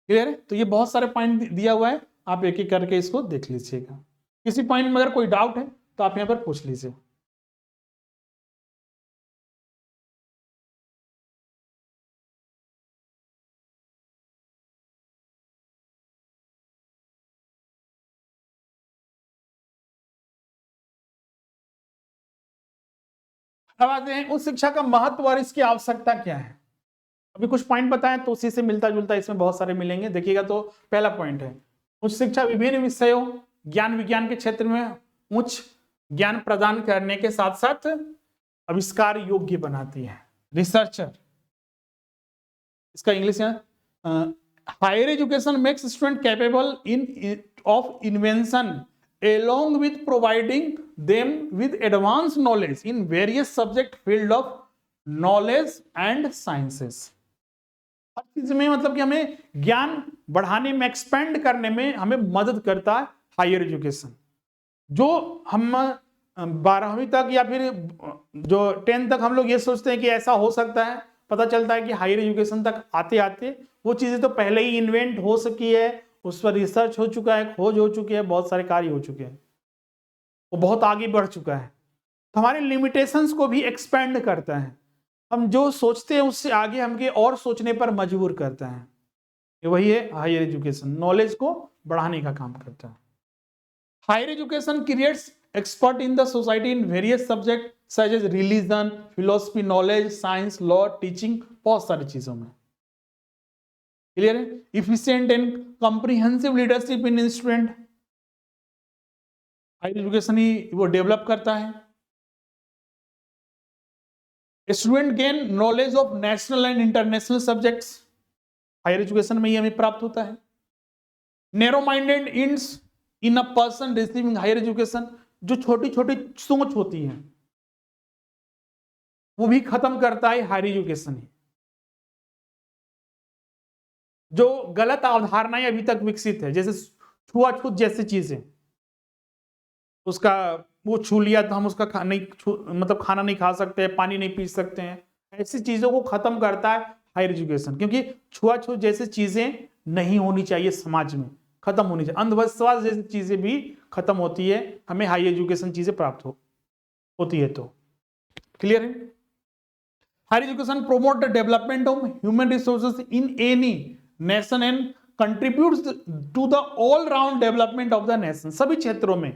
क्लियर है? तो ये बहुत सारे पॉइंट दिया हुआ है, आप एक एक करके इसको देख लीजिएगा। किसी पॉइंट में अगर कोई डाउट है तो आप यहां पर पूछ लीजिए। अब आते हैं उस शिक्षा का महत्व और इसकी आवश्यकता क्या है। अभी कुछ पॉइंट बताएं तो उसी से मिलता जुलता इसमें बहुत सारे मिलेंगे। देखिएगा, तो पहला पॉइंट है, उच्च शिक्षा विभिन्न विषयों ज्ञान विज्ञान के क्षेत्र में उच्च ज्ञान प्रदान करने के साथ साथ आविष्कार योग्य बनाती है। रिसर्चर, इसका इंग्लिश है higher education makes student capable in of invention along with providing them with advanced knowledge in various subject field of knowledge and sciences। हर चीज में मतलब कि हमें ज्ञान बढ़ाने में, एक्सपेंड करने में हमें मदद करता है हायर एजुकेशन। जो हम 12वीं तक या फिर जो 10th तक हम लोग ये सोचते हैं कि ऐसा हो सकता है, पता चलता है कि हायर एजुकेशन तक आते आते वो चीजें तो पहले ही इन्वेंट हो सकी है, उस पर रिसर्च हो चुका है, खोज हो चुकी है, बहुत सारे कार्य हो चुके हैं, वो बहुत आगे बढ़ चुका है। तो हमारे लिमिटेशंस को भी एक्सपेंड करता है। हम जो सोचते हैं उससे आगे हमके और सोचने पर मजबूर करता है। ये वही है हायर एजुकेशन, नॉलेज को बढ़ाने का काम करता है। Higher education creates expert in the society in various subject such as religion, philosophy, knowledge, science, law, teaching, बहुत सारी चीजों में। क्लियर है? Efficient and comprehensive leadership in student, higher education ही वो डेवलप करता है। Student gain knowledge of national and international subjects, higher education में ही हमें प्राप्त होता है। Narrow minded ends in a person receiving higher education, जो छोटी छोटी सोच होती है वो भी खत्म करता है हायर एजुकेशन ही। जो गलत अवधारणाएं अभी तक विकसित है, जैसे छुआछूत जैसी चीजें, उसका वो छू लिया तो हम उसका मतलब खाना नहीं खा सकते, पानी नहीं पी सकते हैं, ऐसी चीजों को खत्म करता है हायर एजुकेशन। क्योंकि छुआछूत जैसी चीजें नहीं होनी चाहिए, समाज में खत्म होनी चाहिए। अंधविश्वास जैसी चीजें भी खत्म होती है, हमें हाई एजुकेशन चीजें प्राप्त होती है। तो क्लियर है? Higher education promote the development of human resources in any nation and contributes to the all round development of the nation, सभी क्षेत्रों में।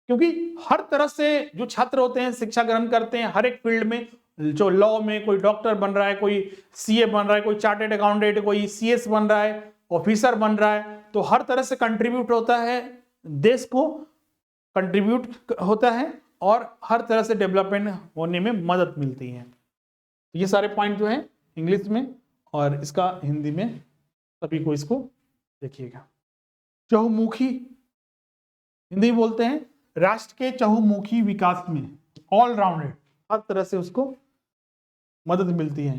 क्योंकि हर तरह से जो छात्र होते हैं शिक्षा ग्रहण करते हैं, हर एक फील्ड में, जो लॉ में कोई डॉक्टर बन रहा है, कोई सीए बन रहा है, कोई चार्टेड अकाउंटेंट, कोई सीएस बन रहा है, ऑफिसर बन रहा है, तो हर तरह से कंट्रीब्यूट होता है, देश को कंट्रीब्यूट होता है और हर तरह से डेवलपमेंट होने में मदद मिलती है। ये सारे पॉइंट जो है इंग्लिश में और इसका हिंदी में, सभी को इसको देखिएगा। चहुमुखी हिंदी में बोलते हैं राष्ट्र के चहुमुखी विकास में, ऑल राउंडेड, हर तरह से उसको मदद मिलती है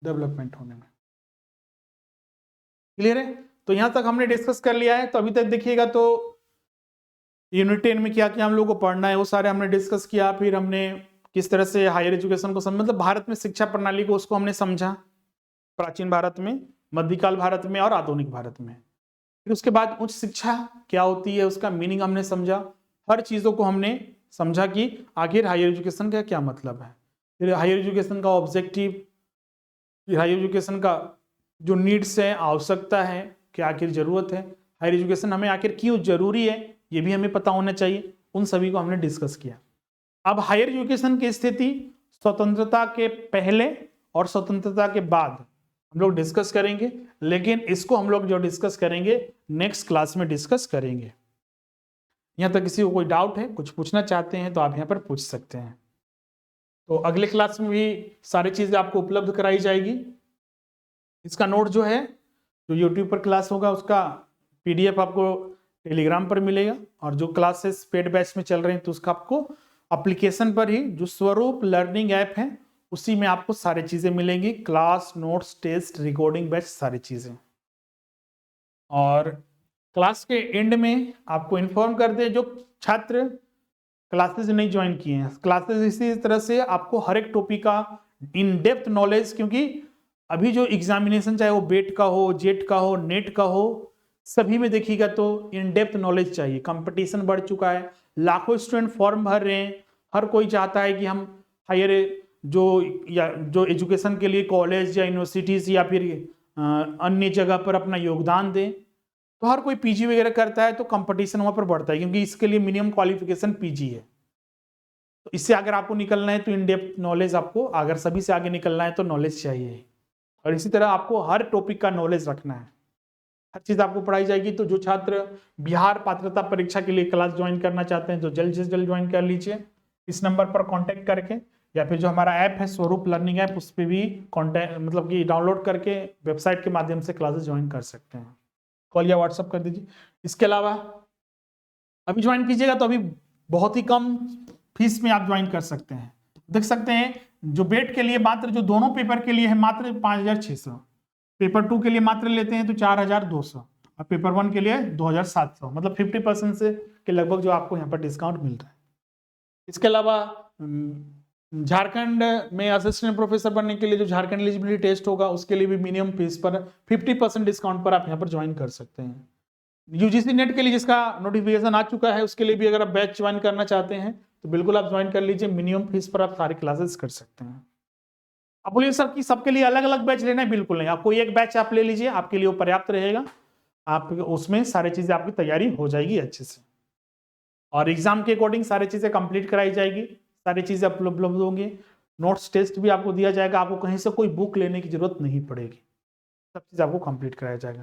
डेवलपमेंट होने में। क्लियर है? तो यहां तक हमने डिस्कस कर लिया है। तो अभी तक देखिएगा तो यूनिट 10 में क्या क्या हम लोग को पढ़ना है वो सारे हमने डिस्कस किया। फिर हमने किस तरह से हायर एजुकेशन को मतलब भारत में शिक्षा प्रणाली को उसको हमने समझा, प्राचीन भारत में, मध्यकाल भारत में और आधुनिक भारत में। फिर उसके बाद उच्च शिक्षा क्या होती है उसका मीनिंग हमने समझा, हर चीजों को हमने समझा कि आखिर हायर एजुकेशन का क्या मतलब है, फिर हायर एजुकेशन का ऑब्जेक्टिव, फिर हायर एजुकेशन का जो नीड्स है, आवश्यकता है, क्या आखिर जरूरत है, हायर एजुकेशन हमें आखिर क्यों जरूरी है ये भी हमें पता होना चाहिए, उन सभी को हमने डिस्कस किया। अब हायर एजुकेशन की स्थिति स्वतंत्रता के पहले और स्वतंत्रता के बाद हम लोग डिस्कस करेंगे, लेकिन इसको हम लोग जो डिस्कस करेंगे नेक्स्ट क्लास में डिस्कस करेंगे। यहां तक किसी को कोई डाउट है, कुछ पूछना चाहते हैं तो आप यहां पर पूछ सकते हैं। तो अगले क्लास में भी सारी चीजें आपको उपलब्ध कराई जाएगी। इसका नोट जो है, जो यूट्यूब पर क्लास होगा उसका PDF आपको टेलीग्राम पर मिलेगा, और जो क्लासेस पेड बैच में चल रहे हैं तो उसका आपको एप्लीकेशन पर ही, जो स्वरूप लर्निंग ऐप है उसी में आपको सारी चीजें मिलेंगी, class, notes, test, recording batch, सारी चीजें। और क्लास के एंड में आपको इन्फॉर्म कर दे, जो छात्र क्लासेस नहीं ज्वाइन किए हैं, क्लासेस इसी तरह से आपको हर एक टॉपिक का इन डेप्थ नॉलेज, क्योंकि अभी जो एग्जामिनेशन चाहे वो बेट का हो, जेट का हो, नेट का हो, सभी में देखिएगा तो इन डेप्थ नॉलेज चाहिए। कंपटीशन बढ़ चुका है, लाखों स्टूडेंट फॉर्म भर रहे हैं, हर कोई चाहता है कि हम हायर जो एजुकेशन के लिए कॉलेज या यूनिवर्सिटीज या फिर अन्य जगह पर अपना योगदान दें। तो हर कोई PG वगैरह करता है तो कंपटीशन वहां पर बढ़ता है, क्योंकि इसके लिए मिनिमम क्वालिफिकेशन PG है। तो इससे अगर आपको निकलना है तो इन डेप्थ नॉलेज आपको, अगर सभी से आगे निकलना है तो नॉलेज चाहिए। और इसी तरह आपको हर टॉपिक का नॉलेज रखना है, हर चीज आपको पढ़ाई जाएगी। तो जो छात्र बिहार पात्रता परीक्षा के लिए क्लास ज्वाइन करना चाहते हैं तो जल्द से जल्द ज्वाइन कर लीजिए इस नंबर पर कांटेक्ट करके, या फिर जो हमारा ऐप है स्वरूप लर्निंग ऐप, उस पर भी कांटेक्ट मतलब कि डाउनलोड करके वेबसाइट के माध्यम से क्लासेस ज्वाइन कर सकते हैं। कॉल या व्हाट्सअप कर दीजिए। इसके अलावा अभी ज्वाइन कीजिएगा तो अभी बहुत ही कम फीस में आप ज्वाइन कर सकते हैं। देख सकते हैं जो बेट के लिए मात्र, जो दोनों पेपर के लिए है मात्र 5,600, पेपर 2 के लिए मात्र लेते हैं तो 4,200, और पेपर 1 के लिए 2,700, मतलब 50% से के लगभग जो आपको यहाँ पर डिस्काउंट मिल रहा है। इसके अलावा झारखंड में असिस्टेंट प्रोफेसर बनने के लिए जो झारखंड एलिजिबिलिटी टेस्ट होगा उसके लिए भी मिनिमम फीस पर 50% डिस्काउंट पर आप यहाँ पर ज्वाइन कर सकते हैं। UGC नेट के लिए जिसका नोटिफिकेशन आ चुका है उसके लिए भी अगर आप बैच ज्वाइन करना चाहते हैं तो बिल्कुल आप ज्वाइन कर लीजिए, मिनिमम फीस पर आप सारी क्लासेस कर सकते हैं। आप बोलिए सर कि सबके लिए अलग अलग बैच लेना है, बिल्कुल नहीं, आपको एक बैच आप ले लीजिए, आपके लिए वो पर्याप्त रहेगा। आप उसमें सारी चीजें आपकी तैयारी हो जाएगी अच्छे से, और एग्जाम के अकॉर्डिंग सारी चीजें कंप्लीट कराई जाएगी, सारी चीजें उपलब्ध होंगी, नोट्स टेस्ट भी आपको दिया जाएगा, आपको कहीं से कोई बुक लेने की जरूरत नहीं पड़ेगी, सब चीज आपको कंप्लीट कराया जाएगा।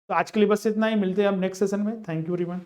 तो आज के लिए बस इतना ही, मिलते हैं हम नेक्स्ट सेशन में। Thank you very much.